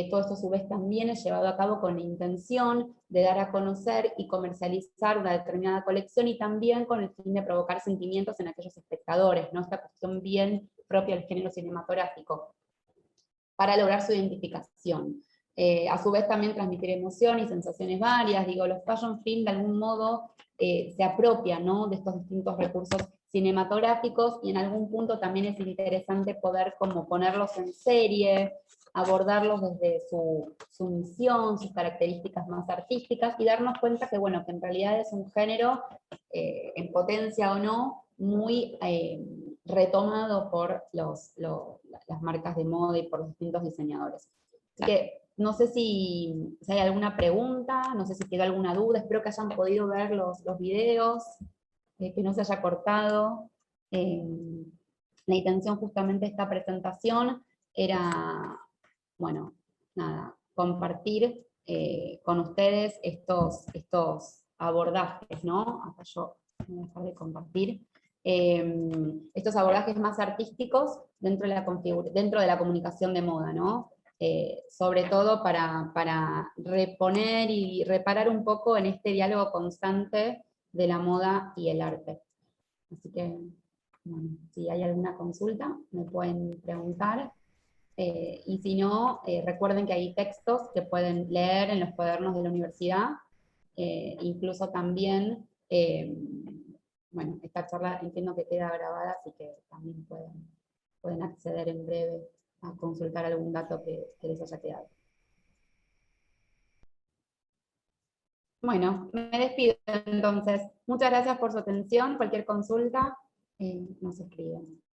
Todo esto a su vez también es llevado a cabo con la intención de dar a conocer y comercializar una determinada colección, y también con el fin de provocar sentimientos en aquellos espectadores, ¿no? Esta cuestión bien propia del género cinematográfico, para lograr su identificación. A su vez también transmitir emoción y sensaciones varias. Digo, los fashion film de algún modo se apropian, ¿no?, de estos distintos recursos cinematográficos, y en algún punto también es interesante poder como ponerlos en serie, abordarlos desde su misión, sus características más artísticas, y darnos cuenta que, bueno, que en realidad es un género, en potencia o no, muy retomado por las marcas de moda y por los distintos diseñadores. Así que no sé si hay alguna pregunta, no sé si quedó alguna duda, espero que hayan podido ver los videos, que no se haya cortado. La intención justamente de esta presentación era, bueno, nada, compartir con ustedes estos abordajes, ¿no? Acá yo voy a dejar de compartir. Estos abordajes más artísticos dentro de la comunicación de moda, ¿no? Sobre todo para reponer y reparar un poco en este diálogo constante de la moda y el arte. Así que, bueno, si hay alguna consulta, me pueden preguntar. Y si no, recuerden que hay textos que pueden leer en los cuadernos de la universidad, incluso también, bueno, esta charla entiendo que queda grabada, así que también pueden acceder en breve a consultar algún dato que les haya quedado. Bueno, me despido entonces. Muchas gracias por su atención. Cualquier consulta, nos escriben.